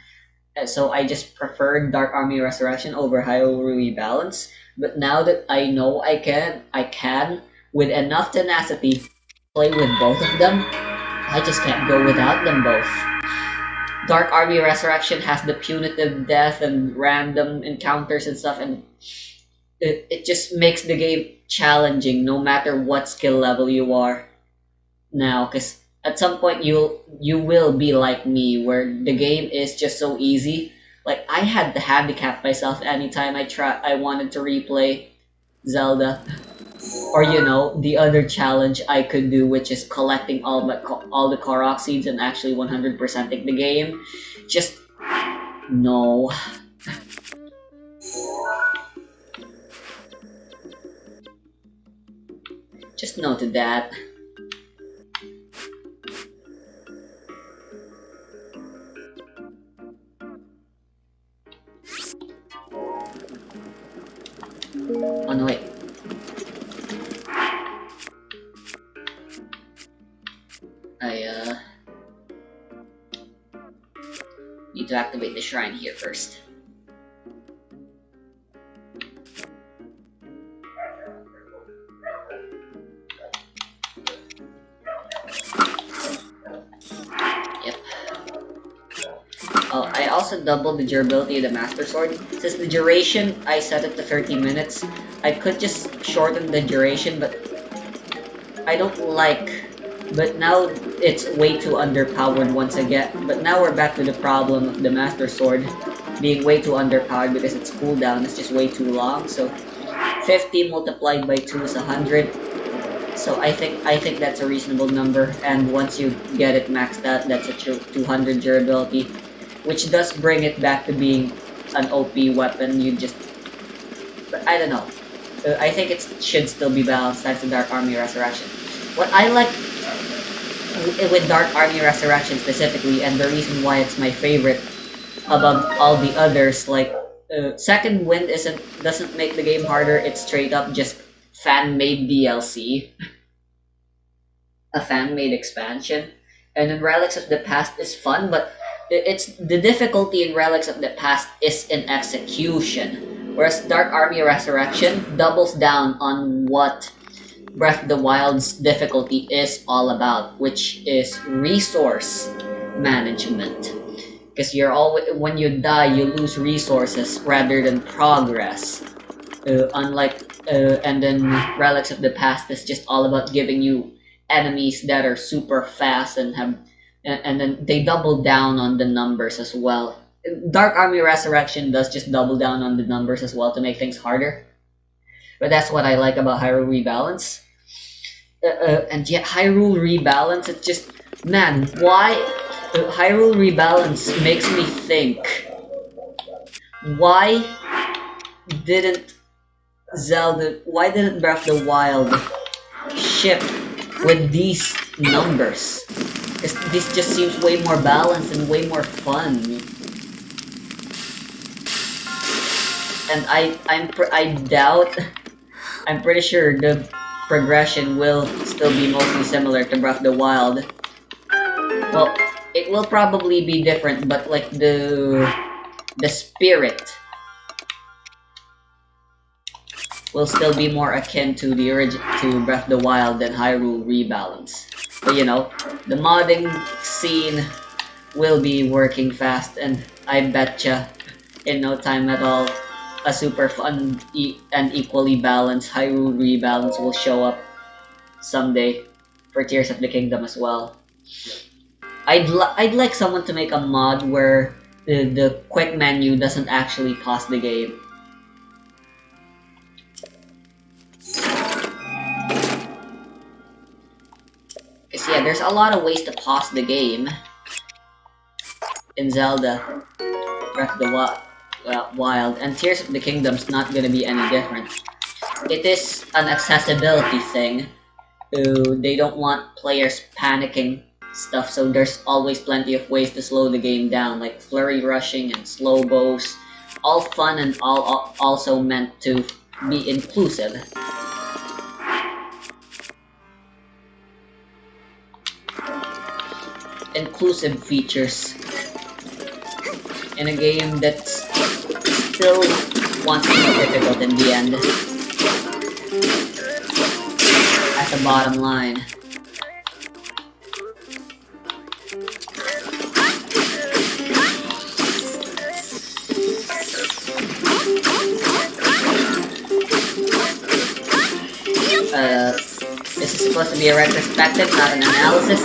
so I just preferred Dark Army Resurrection over Hyrule Rebalance. But now that I know I can with enough tenacity play with both of them. I just can't go without them both. Dark Army Resurrection has the punitive death and random encounters and stuff, and it just makes the game challenging no matter what skill level you are now. Because At some point you will be like me where the game is just so easy. Like I had to handicap myself anytime I wanted to replay Zelda. Or you know, the other challenge I could do, which is collecting all the Korok seeds and actually 100%ing the game. Just no. Just no to that. Oh no, wait. I need to activate the shrine here first. Yep. Oh, I also doubled the durability of the Master Sword. Since the duration I set it to 30 minutes, I could just shorten the duration, but I don't like. But now it's way too underpowered once again. But now we're back to the problem of the Master Sword being way too underpowered because its cooldown is just way too long. So 50 multiplied by 2 is 100. So I think that's a reasonable number. And once you get it maxed out, that's a 200 durability, which does bring it back to being an OP weapon. But I don't know. I think it should still be balanced thanks to Dark Army Resurrection. What I like with Dark Army Resurrection specifically, and the reason why it's my favorite above all the others, like Second Wind doesn't make the game harder. It's straight up just fan-made DLC, a fan-made expansion. And then Relics of the Past is fun, but it's the difficulty in Relics of the Past is in execution, whereas Dark Army Resurrection doubles down on what Breath of the Wild's difficulty is all about, which is resource management. Because when you die, you lose resources rather than progress. And then Relics of the Past is just all about giving you enemies that are super fast and then they double down on the numbers as well. Dark Army Resurrection does just double down on the numbers as well to make things harder. But that's what I like about Hyrule Rebalance. And yet Hyrule Rebalance, it's just, man, why Hyrule Rebalance makes me think, why didn't Breath of the Wild ship with these numbers? Because this just seems way more balanced and way more fun. And I doubt, I'm pretty sure the progression will still be mostly similar to Breath of the Wild. Well, it will probably be different, but like the spirit will still be more akin to to Breath of the Wild than Hyrule Rebalance. But you know, the modding scene will be working fast, and I betcha in no time at all a super fun and equally balanced Hyrule Rebalance will show up someday for Tears of the Kingdom as well. I'd like someone to make a mod where the quick menu doesn't actually pause the game. Cause yeah, there's a lot of ways to pause the game in Zelda Breath of the Wild, and Tears of the Kingdom's not gonna be any different. It is an accessibility thing. They don't want players panicking stuff, so there's always plenty of ways to slow the game down, like flurry rushing and slow bows. All fun and all also meant to be inclusive. Inclusive features in a game that still wants to be difficult in the end. At the bottom line. This is supposed to be a retrospective, not an analysis.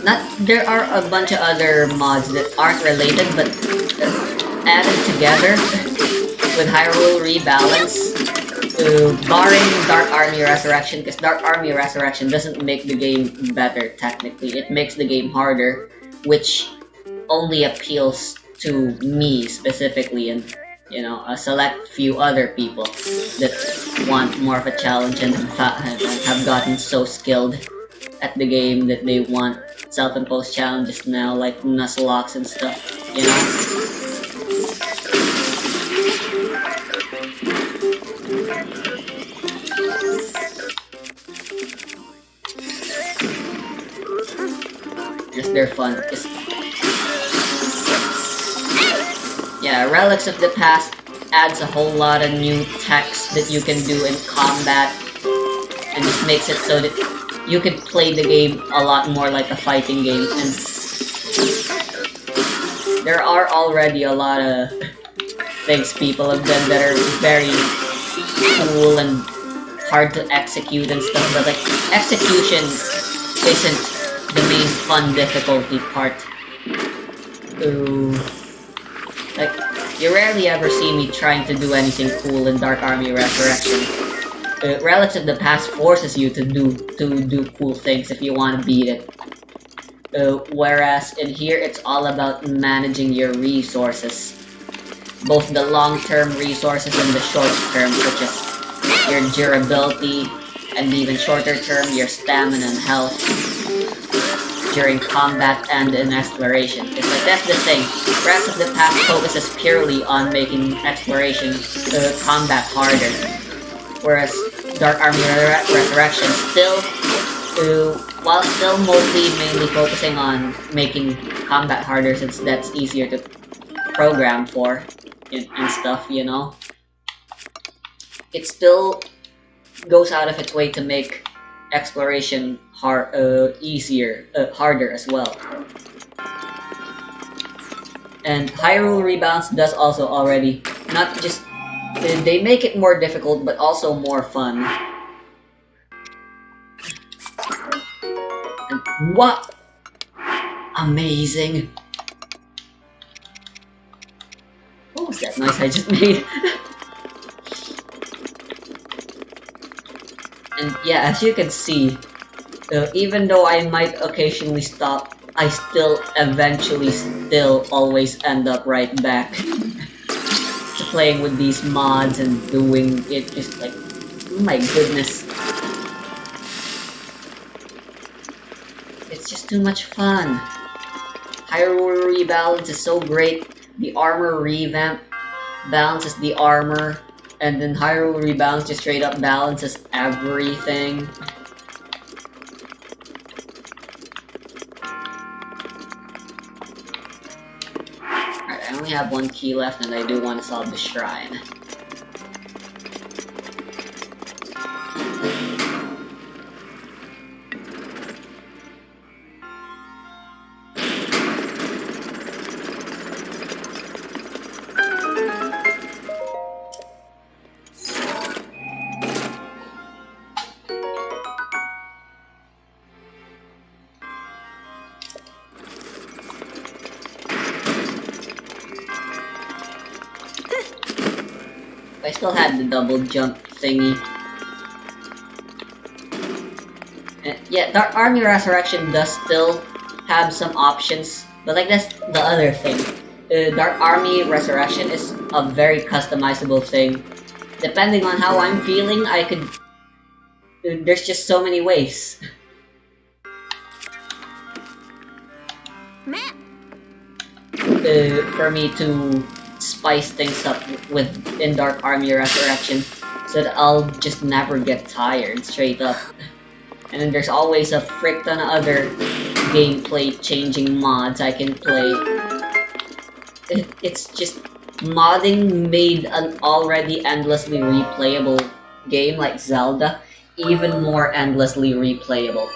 not there are a bunch of other mods that aren't related, but added together with Hyrule Rebalance, barring Dark Army Resurrection, because Dark Army Resurrection doesn't make the game better technically. It makes the game harder, which only appeals to me specifically, and a select few other people that want more of a challenge and have gotten so skilled at the game that they want self-imposed challenges now, like Nuzlocke and stuff, you know? Just they're fun. Yeah, Relics of the Past adds a whole lot of new techs that you can do in combat, and just makes it so that you can play the game a lot more like a fighting game. And there are already a lot of things people have done that are very cool and hard to execute and stuff, but like execution isn't the main fun difficulty part. Ooh. Like, you rarely ever see me trying to do anything cool in Dark Army Resurrection. Relics of the Past forces you to do cool things if you want to beat it. Whereas in here, it's all about managing your resources. Both the long-term resources and the short-term, such as your durability, and even shorter-term, your stamina and health during combat and in exploration. It's like, that's the thing. Relics of the Past focuses purely on making exploration combat harder. Whereas Dark Army Resurrection still, while still mainly focusing on making combat harder, since that's easier to program for and stuff, you know? It still goes out of its way to make exploration harder as well. And Hyrule Rebalance does also already, not just, they make it more difficult, but also more fun. And what? Amazing! What was that noise I just made? And yeah, as you can see, even though I might occasionally stop, I still eventually always end up right back to playing with these mods and doing it. Just like, oh my goodness. It's just too much fun. Hyrule Rebalance is so great. The armor revamp balances the armor, and then Hyrule Rebalance just straight up balances everything. Alright, I only have one key left, and I do want to solve the shrine. I still had the double jump thingy. And yeah, Dark Army Resurrection does still have some options, but like that's the other thing. Dark Army Resurrection is a very customizable thing. Depending on how I'm feeling, I could... there's just so many ways. For me to spice things up in Dark Army Resurrection, so that I'll just never get tired, straight up. And then there's always a frick ton of other gameplay changing mods I can play. It's just modding made an already endlessly replayable game like Zelda even more endlessly replayable.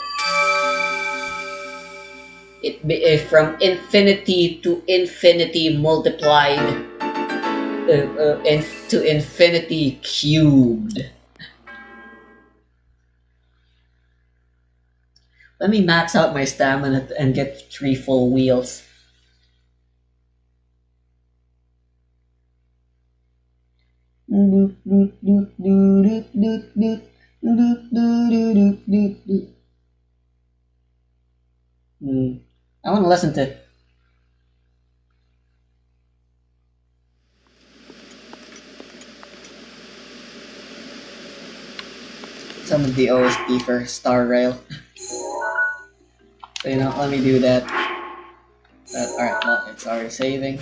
From infinity to infinity multiplied to infinity cubed. Let me max out my stamina and get 3 full wheels. I want to listen to some of the OST for Star Rail. So let me do that. Alright, well, it's already saving.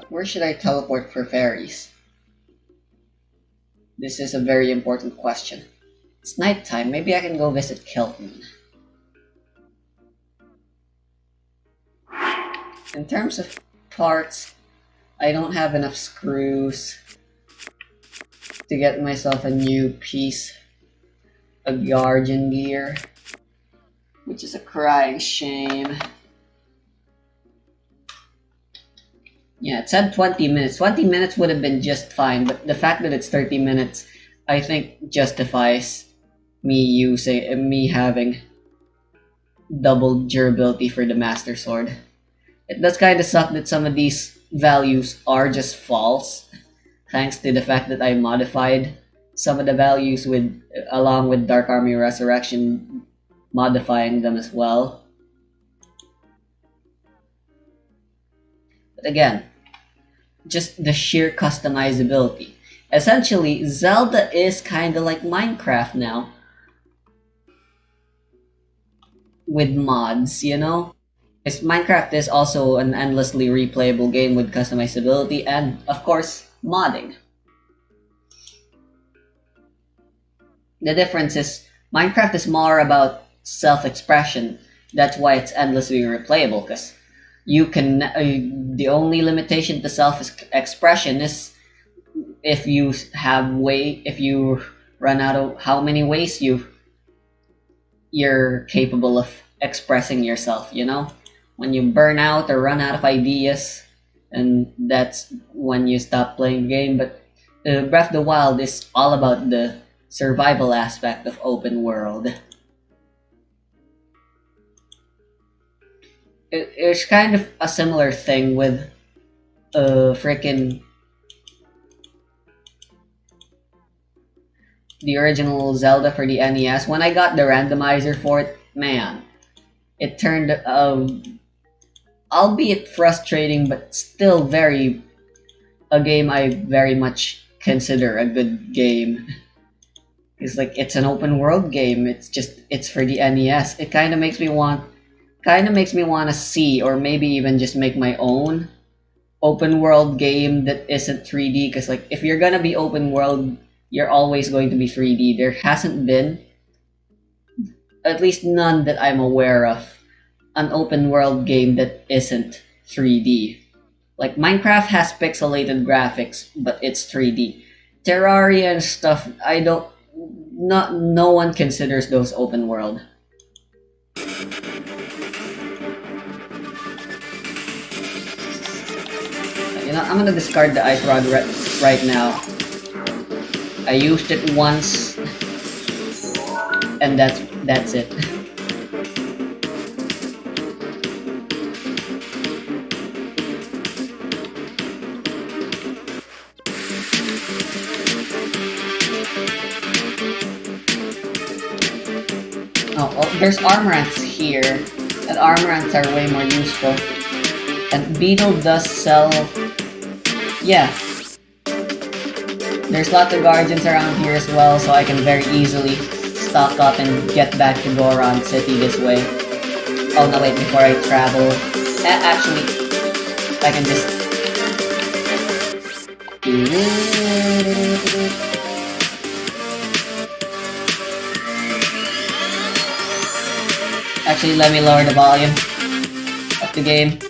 Where should I teleport for fairies? This is a very important question. It's nighttime, maybe I can go visit Kelton. In terms of parts, I don't have enough screws to get myself a new piece of Guardian gear, which is a crying shame. Yeah, it said 20 minutes. 20 minutes would have been just fine, but the fact that it's 30 minutes, I think justifies me having double durability for the Master Sword. It does kind of suck that some of these values are just false, thanks to the fact that I modified some of the values along with Dark Army Resurrection, modifying them as well. But again, just the sheer customizability. Essentially, Zelda is kind of like Minecraft now, with mods, Because Minecraft is also an endlessly replayable game with customizability and, of course, modding. The difference is, Minecraft is more about self-expression. That's why it's endlessly replayable, because you can... the only limitation to self-expression is if you run out of how many ways you're capable of expressing yourself, When you burn out or run out of ideas, and that's when you stop playing the game. But Breath of the Wild is all about the survival aspect of open world. It's kind of a similar thing with the original Zelda for the NES. When I got the randomizer for it, man, it turned albeit frustrating, but still a game I very much consider a good game. It's an open world game. It's for the NES. It kind of makes me want to see, or maybe even just make my own open world game that isn't 3D. Because if you're gonna be open world, you're always going to be 3D. There hasn't been, at least none that I'm aware of, an open world game that isn't 3D. Minecraft has pixelated graphics, but it's 3D. Terraria and stuff, no one considers those open world. I'm gonna discard the ice rod right now. I used it once, and that's it. Oh, well, there's armorants here, and armorants are way more useful. And Beetle does sell... Yeah. There's lots of guardians around here as well, so I can very easily stock up and get back to Goron City this way. Oh no, wait, before I travel... actually, I can just... Actually, let me lower the volume of the game.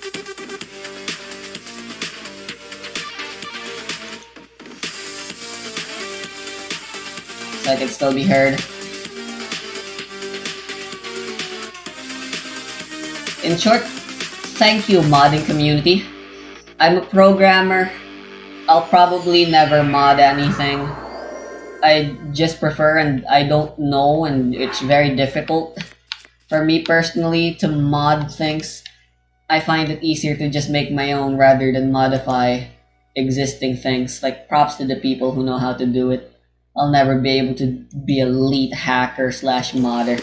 So I can still be heard. In short, thank you, modding community. I'm a programmer. I'll probably never mod anything. I just prefer, and I don't know, and it's very difficult for me personally to mod things. I find it easier to just make my own rather than modify existing things. Like, props to the people who know how to do it. I'll never be able to be a elite hacker slash modder.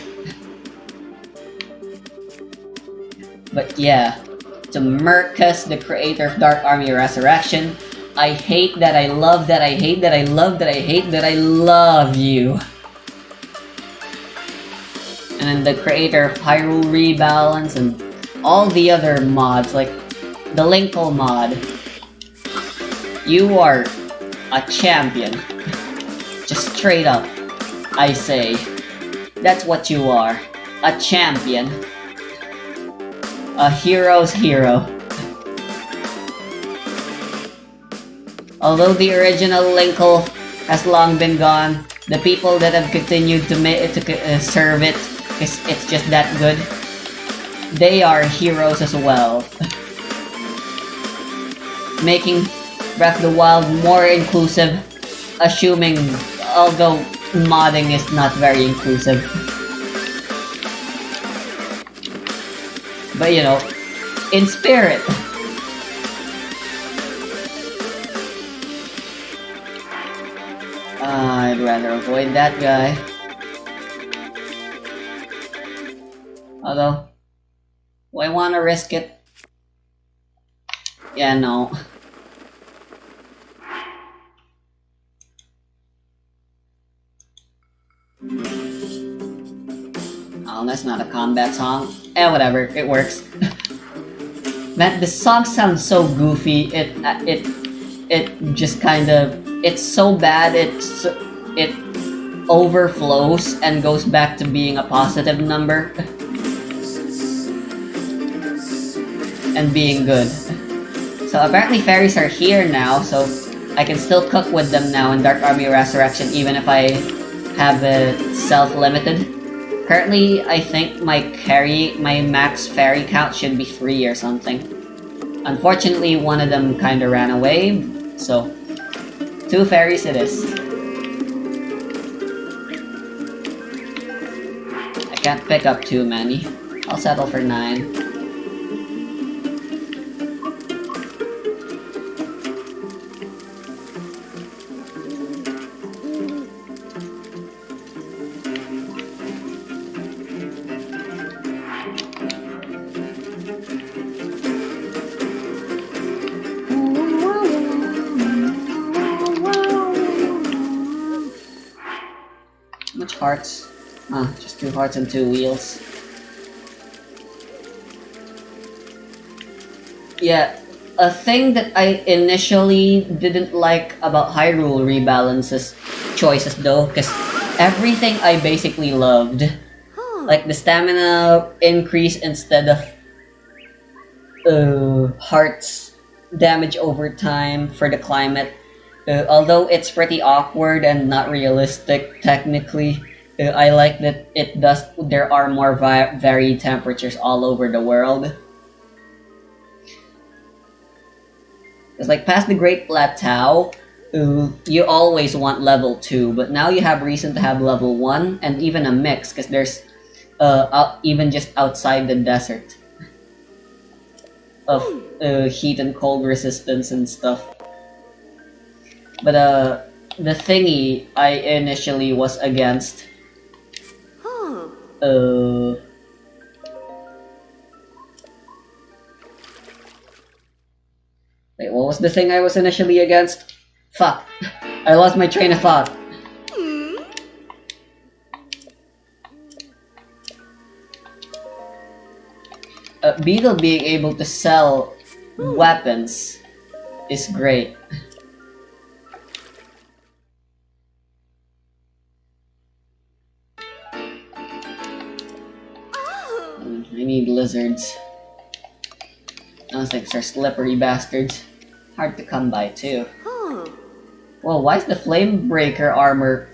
But yeah, to Mercus, the creator of Dark Army Resurrection, I hate that I love that I hate that I love that I hate that I love you. And then the creator of Hyrule Rebalance and all the other mods, like the Linkle mod. You are a champion. Just straight up, I say. That's what you are. A champion. A hero's hero. Although the original Linkle has long been gone, the people that have continued to serve it, because it's just that good, they are heroes as well. Making Breath of the Wild more inclusive, assuming, although modding is not very inclusive. But you know, in spirit. I'd rather avoid that guy. Although, do I want to risk it? Yeah, no. Oh, that's not a combat song. Eh, whatever, it works. Man, the song sounds so goofy. It just kind of, it's so bad. It overflows and goes back to being a positive number and being good. So apparently fairies are here now, so I can still cook with them now in Dark Army Resurrection, even if I have it self-limited. Currently, I think my max fairy count should be 3 or something. Unfortunately, one of them kinda ran away, so 2 fairies it is. I can't pick up too many. I'll settle for 9. Hearts. Just 2 hearts and 2 wheels. Yeah, a thing that I initially didn't like about Hyrule Rebalance's choices though, because everything I basically loved. Like the stamina increase instead of hearts damage over time for the climate. Although it's pretty awkward and not realistic technically, I like that there are more varied temperatures all over the world. It's like past the Great Plateau, you always want level 2, but now you have reason to have level 1 and even a mix, because there's even just outside the desert of heat and cold resistance and stuff. But the thingy I initially was against. Wait, what was the thing I was initially against? Fuck. I lost my train of thought. Beetle being able to sell weapons is great. I need lizards. Those things are slippery bastards. Hard to come by too. Well, why is the flame breaker armor?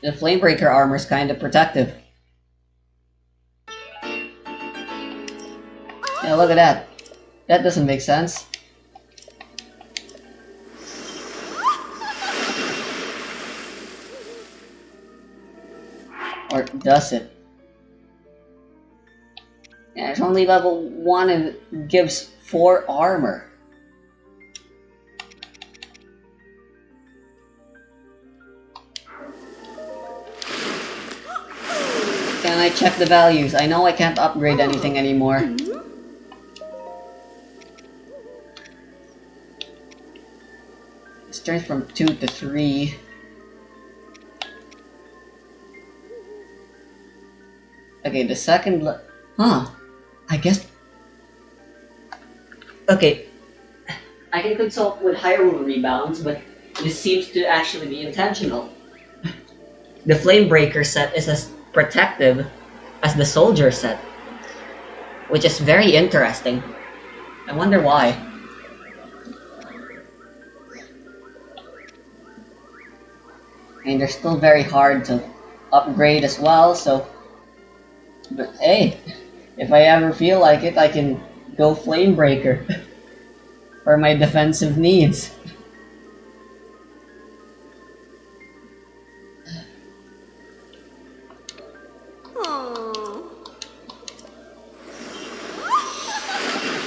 The Flamebreaker armor is kind of protective. Yeah, look at that. That doesn't make sense. Or does it? Yeah, it's only level 1 and it gives 4 armor. Can I check the values? I know I can't upgrade anything anymore. It's turned from 2 to 3. Okay, the second huh. I guess... Okay. I can consult with Hyrule Rebounds, but this seems to actually be intentional. The Flamebreaker set is as protective as the Soldier set, which is very interesting. I wonder why. And they're still very hard to upgrade as well, so... But hey, if I ever feel like it, I can go Flamebreaker for my defensive needs.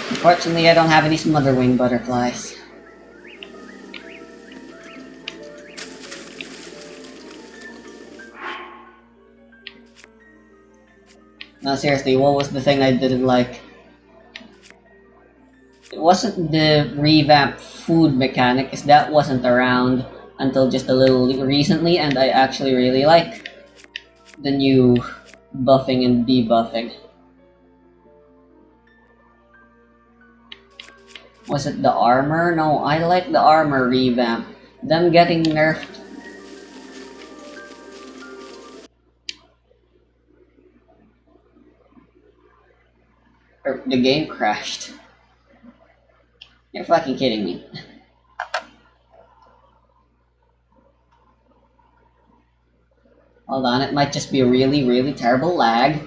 Unfortunately, I don't have any Smotherwing butterflies. No, seriously, what was the thing I didn't like? It wasn't the revamped food mechanic, because that wasn't around until just a little recently, and I actually really like the new buffing and debuffing. Was it the armor? No, I like the armor revamp. Them getting nerfed. Or the game crashed. You're fucking kidding me. Hold on, it might just be a really, really terrible lag.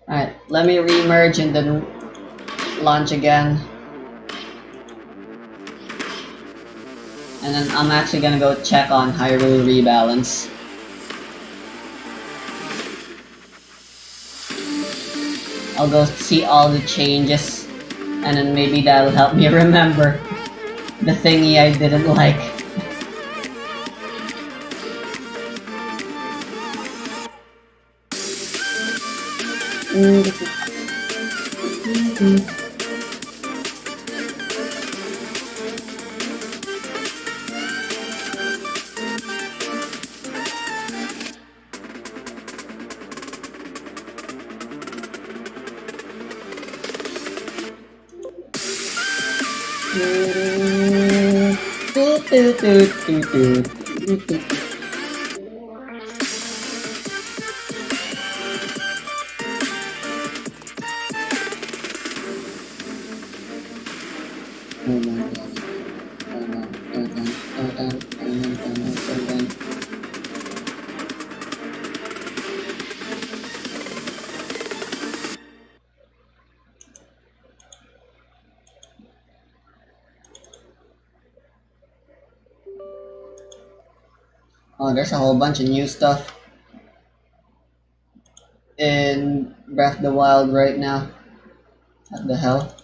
Alright, let me remerge and then launch again. And then I'm actually gonna go check on Hyrule Rebalance. I'll go see all the changes, and then maybe that'll help me remember the thingy I didn't like. Oh, there's a whole bunch of new stuff in Breath of the Wild right now. What the hell?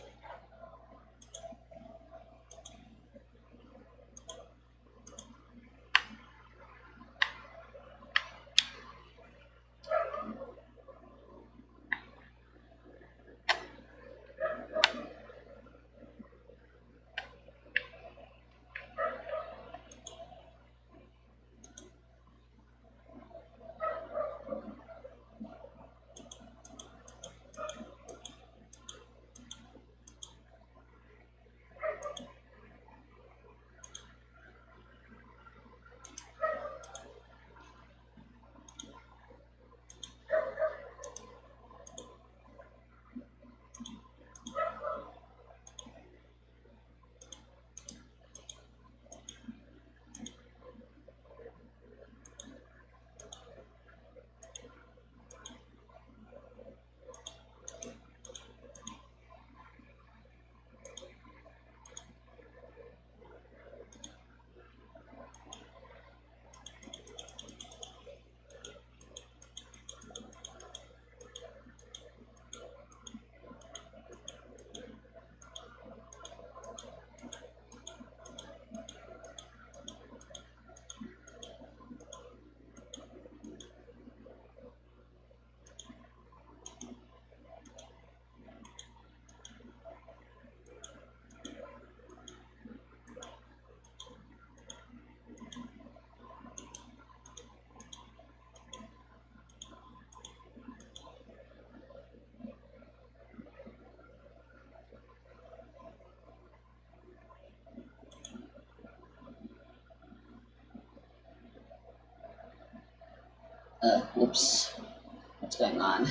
Oops. What's going on?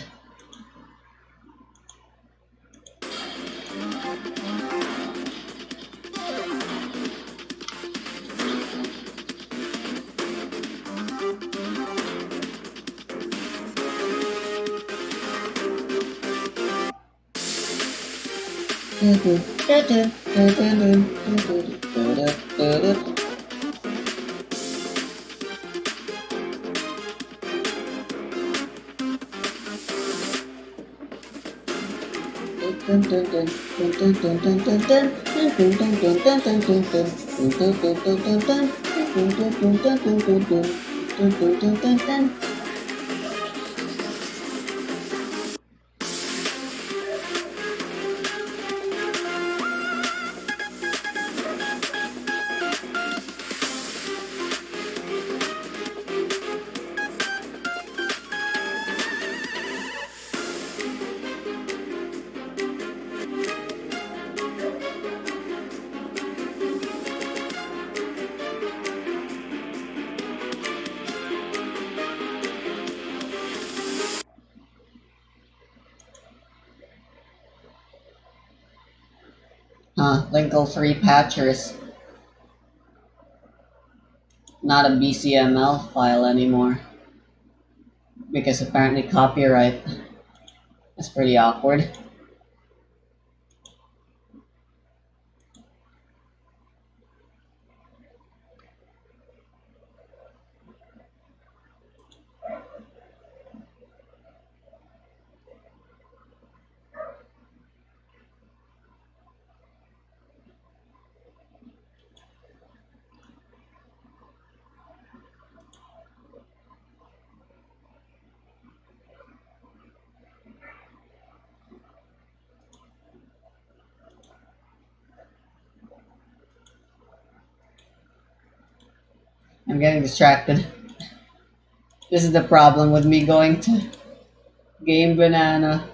Linkle 3 patchers. Not a BCML file anymore. Because apparently copyright. That's pretty awkward. I'm getting distracted. This is the problem with me going to Game Banana.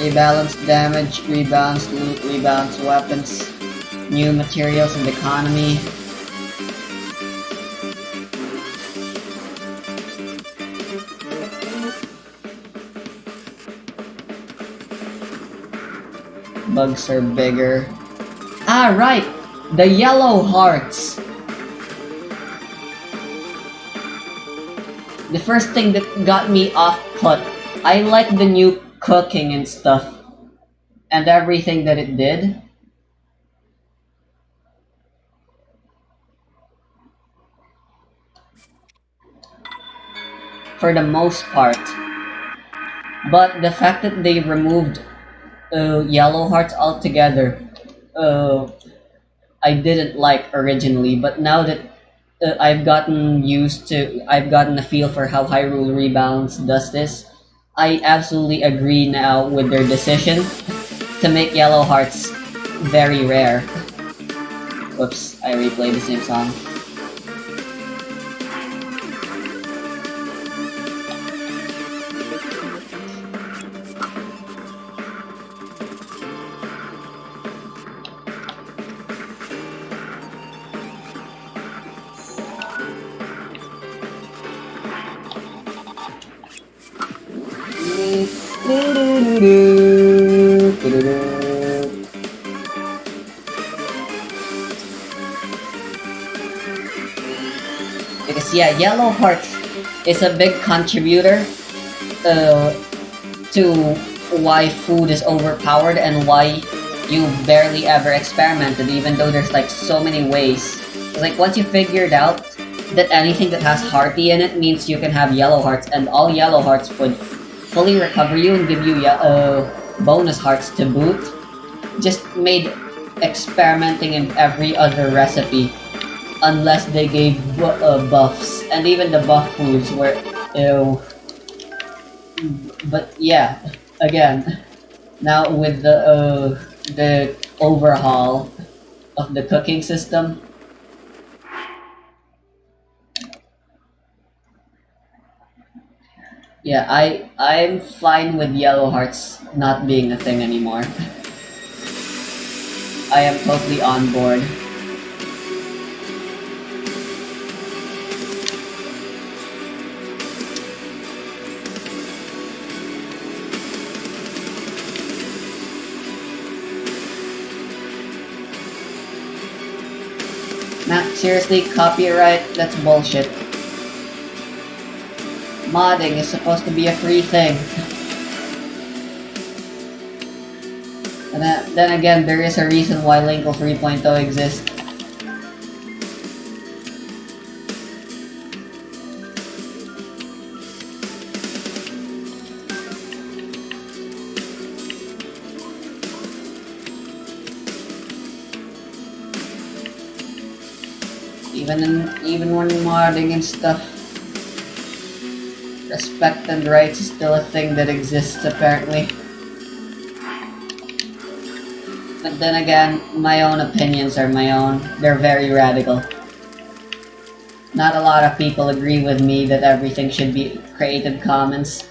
Rebalanced damage, rebalanced loot, rebalanced weapons, new materials in the economy. Bugs are bigger. Ah, right! The yellow hearts! The first thing that got me off put. I like the new cooking and stuff. And everything that it did. For the most part. But the fact that they removed yellow hearts altogether, I didn't like originally. But now that I've gotten a feel for how Hyrule Rebalance does this, I absolutely agree now with their decision to make yellow hearts very rare. Whoops, I replayed the same song. Because yeah, yellow hearts is a big contributor uh, to why food is overpowered and why you barely ever experimented, even though there's like so many ways. It's like once you figured out that anything that has hearty in it means you can have yellow hearts, and all yellow hearts would fully recover you and give you bonus hearts to boot, just made experimenting in every other recipe unless they gave buffs, and even the buff foods were ew. But yeah, again, now with the overhaul of the cooking system, yeah, I'm fine with yellow hearts not being a thing anymore. I am totally on board. Nah, seriously, copyright? That's bullshit. Modding is supposed to be a free thing. And then again, there is a reason why Linkle 3.0 exists. Even when modding and stuff, respect and rights is still a thing that exists apparently. But then again, my own opinions are my own. They're very radical. Not a lot of people agree with me that everything should be Creative Commons.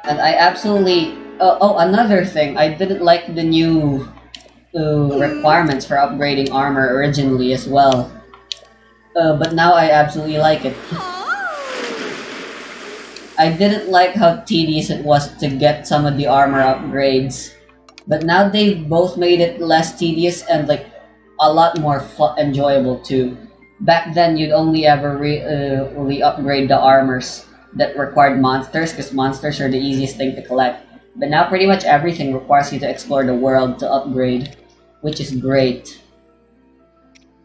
And I absolutely... another thing. I didn't like the new requirements for upgrading armor originally as well. But now I absolutely like it. I didn't like how tedious it was to get some of the armor upgrades. But now they've both made it less tedious and like a lot more enjoyable too. Back then you'd only ever really upgrade the armors that required monsters, because monsters are the easiest thing to collect. But now pretty much everything requires you to explore the world to upgrade, which is great.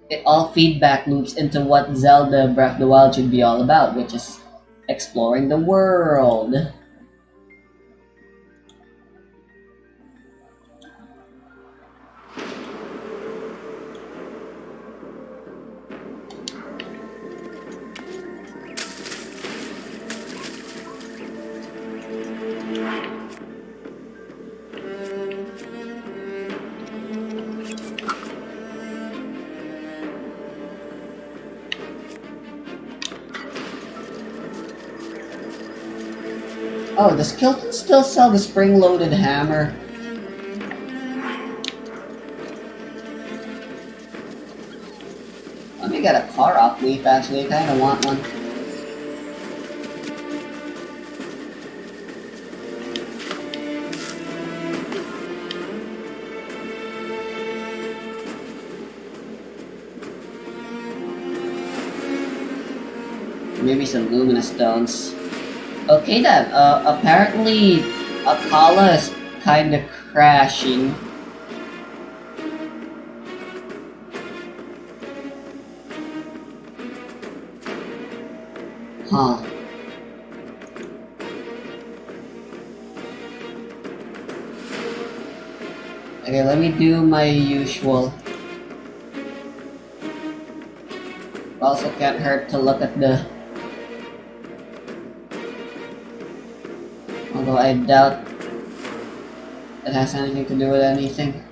It all feedback loops into what Zelda Breath of the Wild should be all about, which is exploring the world. Oh, does Kilton still sell the spring-loaded hammer? Let me get a car off leaf, actually. I kinda want one. Maybe some luminous stones. Okay then, apparently Akala is kinda crashing. Huh. Okay, let me do my usual. Also can't hurt to look at the... Although I doubt it has anything to do with anything.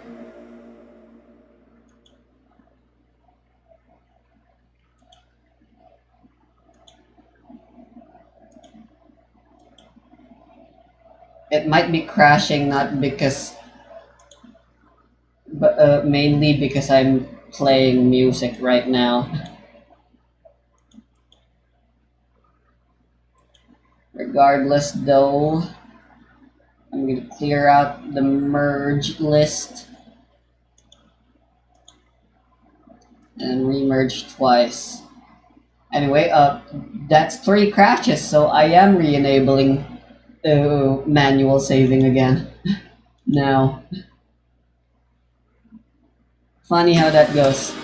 It might be crashing not because... but mainly because I'm playing music right now. Regardless though, I'm gonna clear out the merge list and remerge twice. Anyway, that's 3 crashes, so I am re-enabling manual saving again. Now, funny how that goes.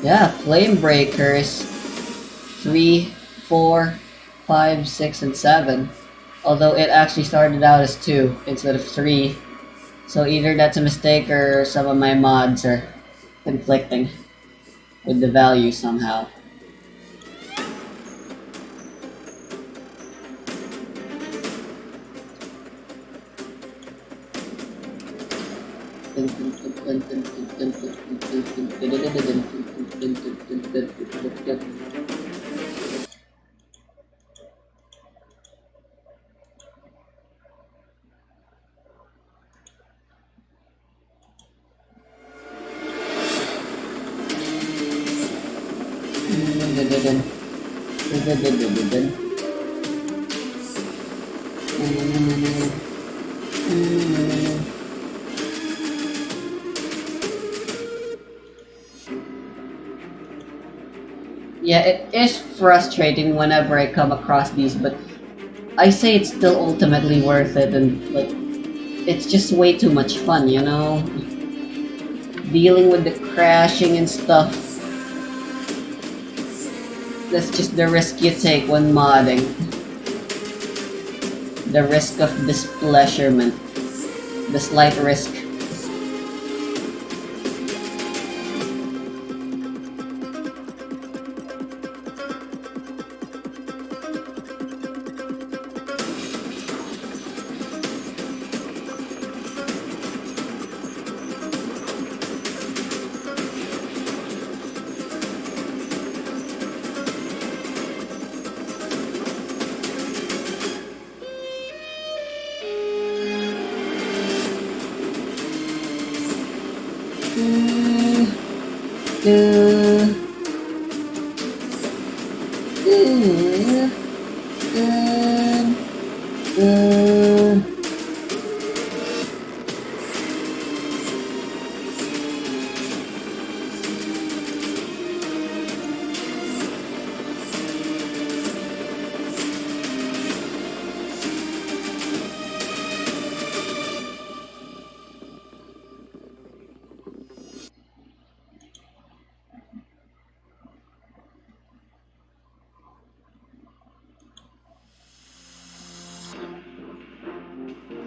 Yeah, flame breakers 3, 4, 5, 6, and 7. Although it actually started out as 2 instead of 3. So either that's a mistake or some of my mods are conflicting with the value somehow. Yeah, it is frustrating whenever I come across these, but I say it's still ultimately worth it, and like, it's just way too much fun, you know? Dealing with the crashing and stuff. That's just the risk you take when modding. The risk of displeasurement. The slight risk.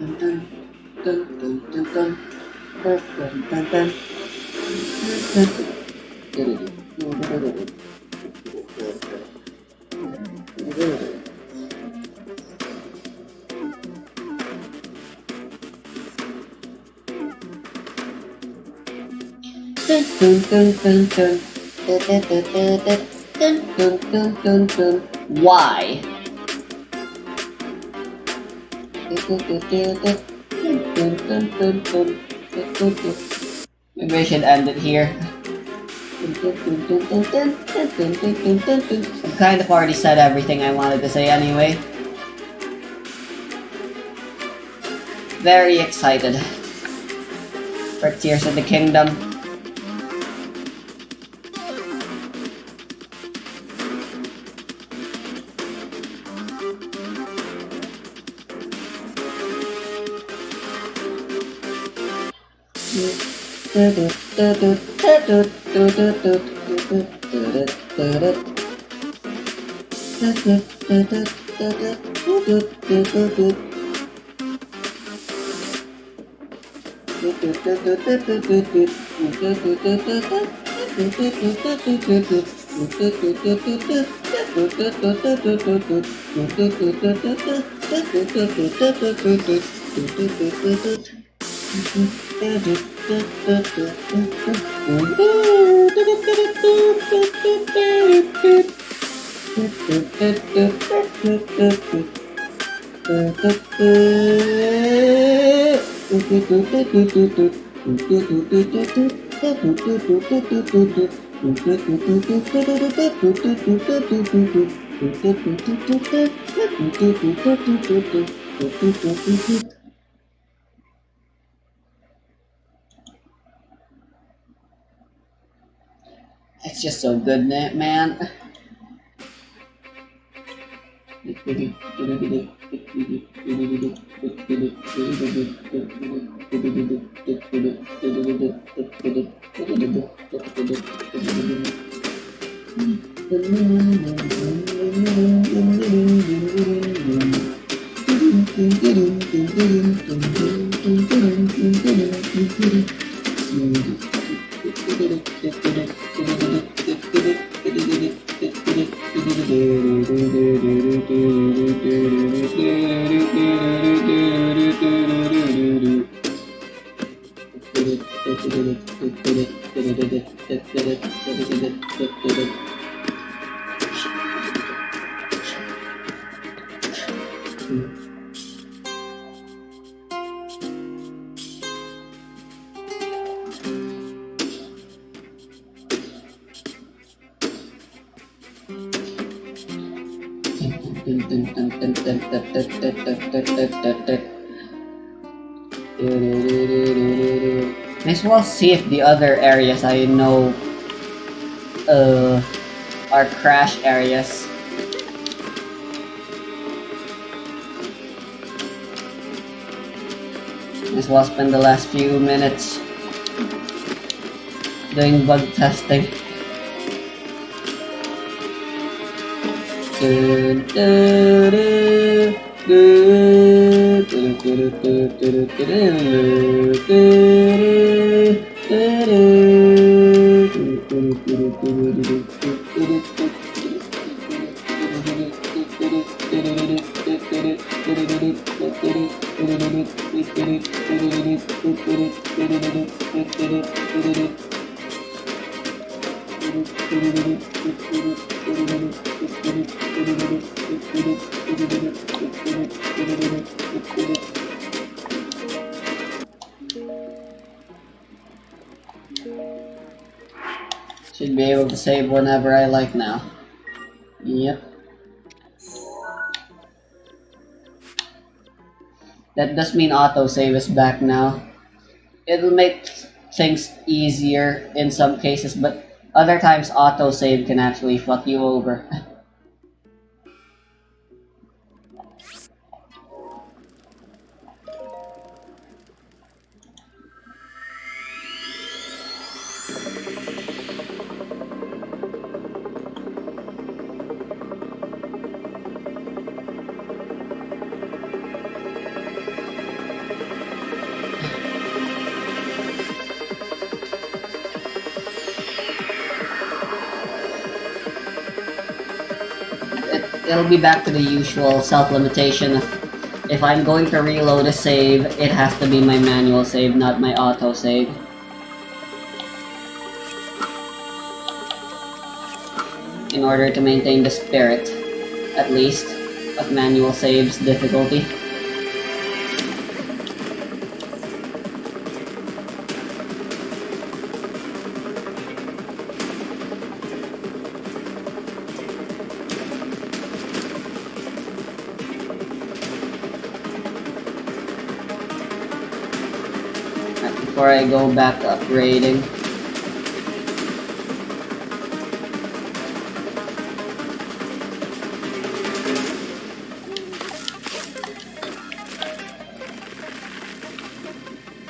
Dun, dun, dun, dun, dun, dun, dun, dun, dun. Why? Maybe I should end it here. I've kind of already said everything I wanted to say anyway. Very excited for Tears of the Kingdom. It's just so good, man. May as well see if the other areas I know are crash areas. May as well spend the last few minutes doing bug testing. Should be able to save whenever I like now. Yep. That does mean autosave is back now. It'll make things easier in some cases, but other times autosave can actually fuck you over. it'll be back to the usual self-limitation of if I'm going to reload a save, it has to be my manual save, not my auto save. In order to maintain the spirit, at least, of manual saves difficulty. Before I go back to upgrading.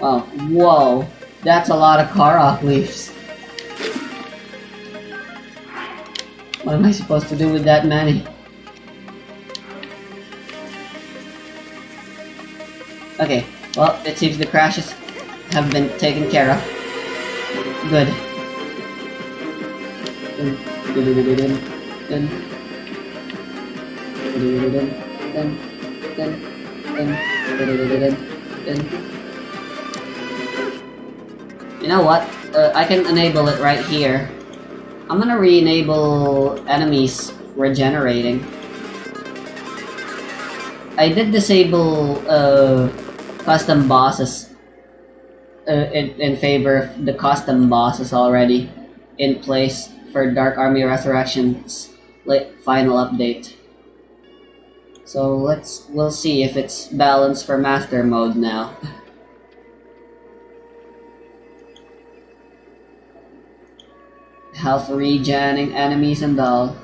Oh, whoa, that's a lot of Karok leaves. What am I supposed to do with that many? Okay, well, it seems the crashes have been taken care of. Good. You know what? I can enable it right here. I'm gonna re-enable enemies regenerating. I did disable custom bosses in favor of the custom bosses already in place for Dark Army Resurrection's final update. So we'll see if it's balanced for master mode now. Health regenning enemies and all.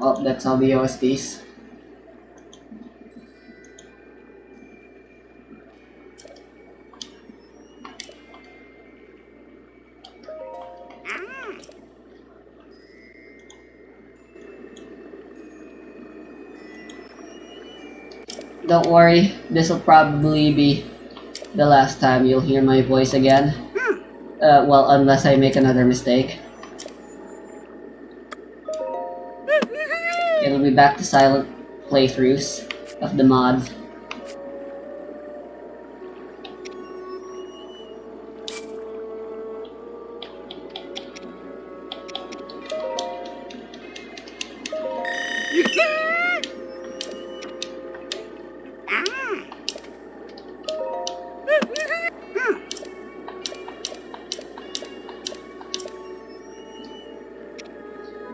Oh, that's all the OSTs. Don't worry, this'll probably be the last time you'll hear my voice again. Well, unless I make another mistake. It'll be back to silent playthroughs of the mod.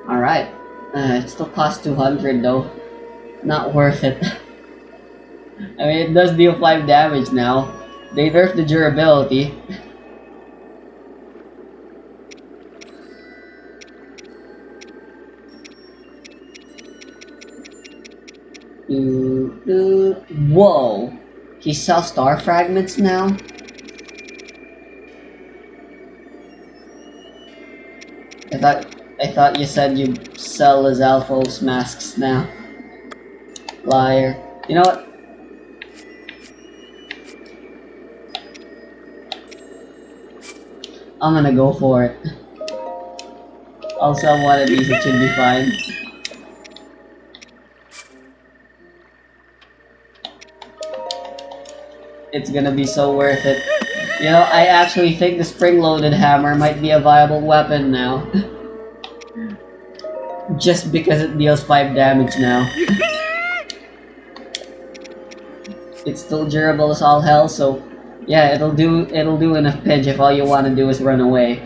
Alright. It still costs 200 though. Not worth it. I mean, it does deal 5 damage now. They nerfed the durability. Whoa! He sells star fragments now? I thought you said you sell Lizalfos masks now. Liar. You know what? I'm gonna go for it. I'll sell one of these, it should be fine. It's gonna be so worth it. You know, I actually think the spring-loaded hammer might be a viable weapon now. Just because it deals 5 damage now. It's still durable as all hell, so yeah, it'll do enough pinch if all you want to do is run away.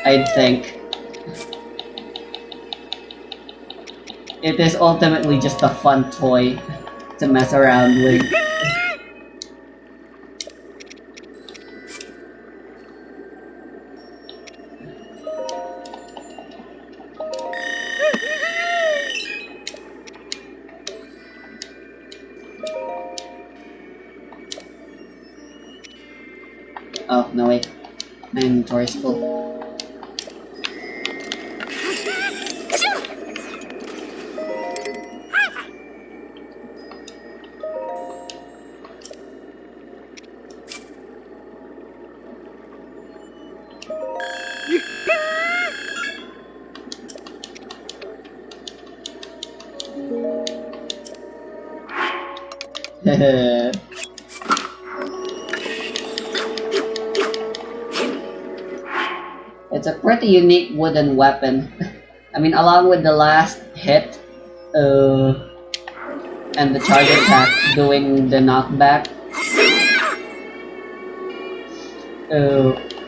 I'd think. It is ultimately just a fun toy to mess around with. Oh, no wait. My inventory's full. It's a pretty unique wooden weapon. I mean, along with the last hit, and the charge attack doing the knockback,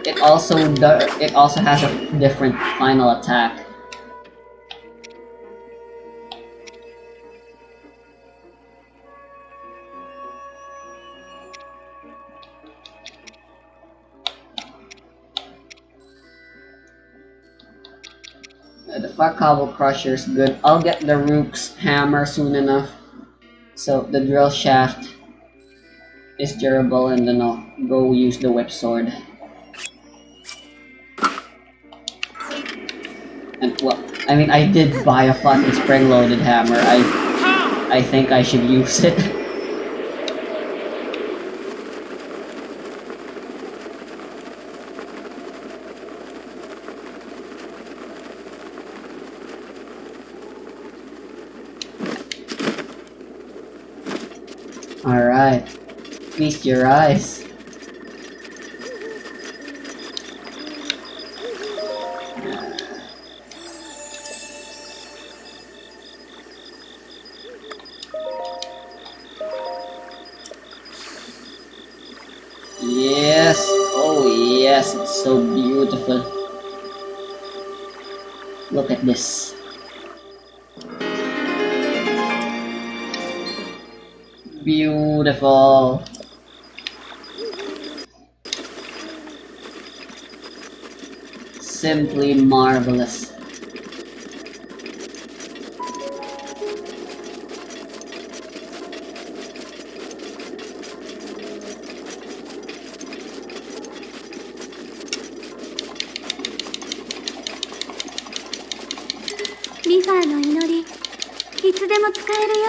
it also has a different final attack. The Farcable Crusher is good. I'll get the Rook's Hammer soon enough. So the drill shaft is durable, and then I'll go use the Whip Sword. And well, I mean, I did buy a fucking spring-loaded hammer. I think I should use it. Alright. Feast your eyes. Yes! Oh yes, it's so beautiful. Look at this. Beautiful. Simply marvelous. Rifaの祈り、いつでも使えるよ。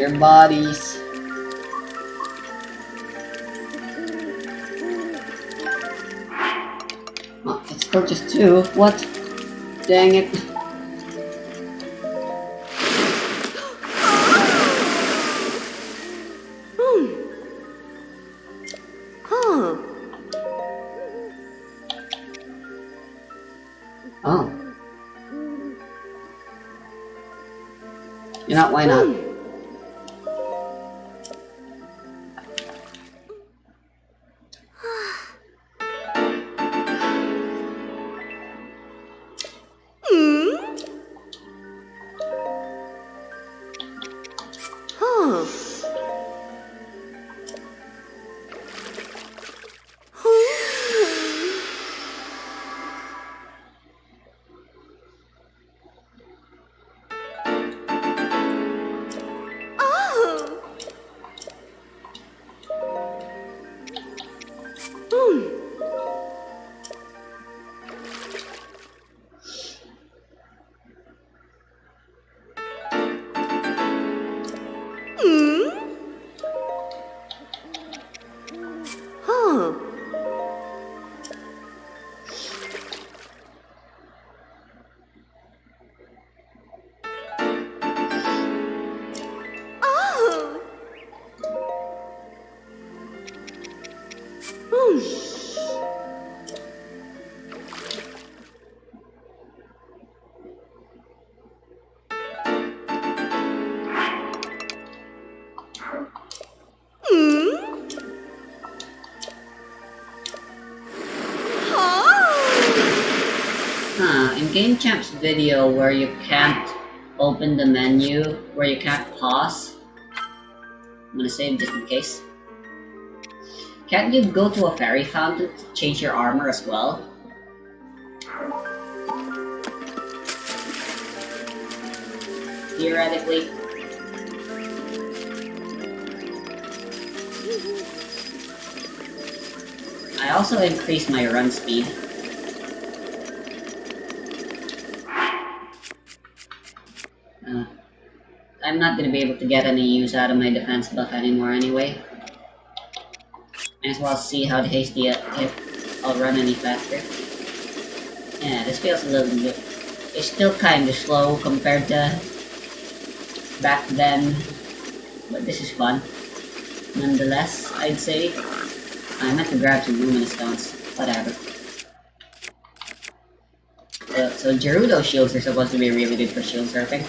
Your bodies. Oh, it's still just two. What? Dang it. Oh. You know, why not? Game Champ's video where you can't open the menu, where you can't pause. I'm gonna save just in case. Can't you go to a fairy fountain to change your armor as well? Theoretically. I also increased my run speed. I'm not gonna be able to get any use out of my defense buff anymore anyway. Might as well see how hasty if I'll run any faster. Yeah, this feels a little bit... It's still kinda slow compared to back then, but this is fun. Nonetheless, I'd say. I meant to grab some luminous stones. Whatever. So Gerudo shields are supposed to be really good for shield surfing.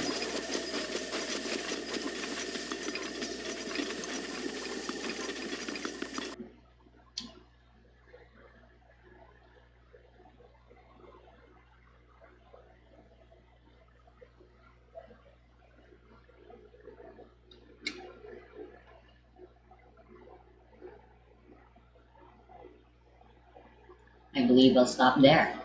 I believe I'll stop there.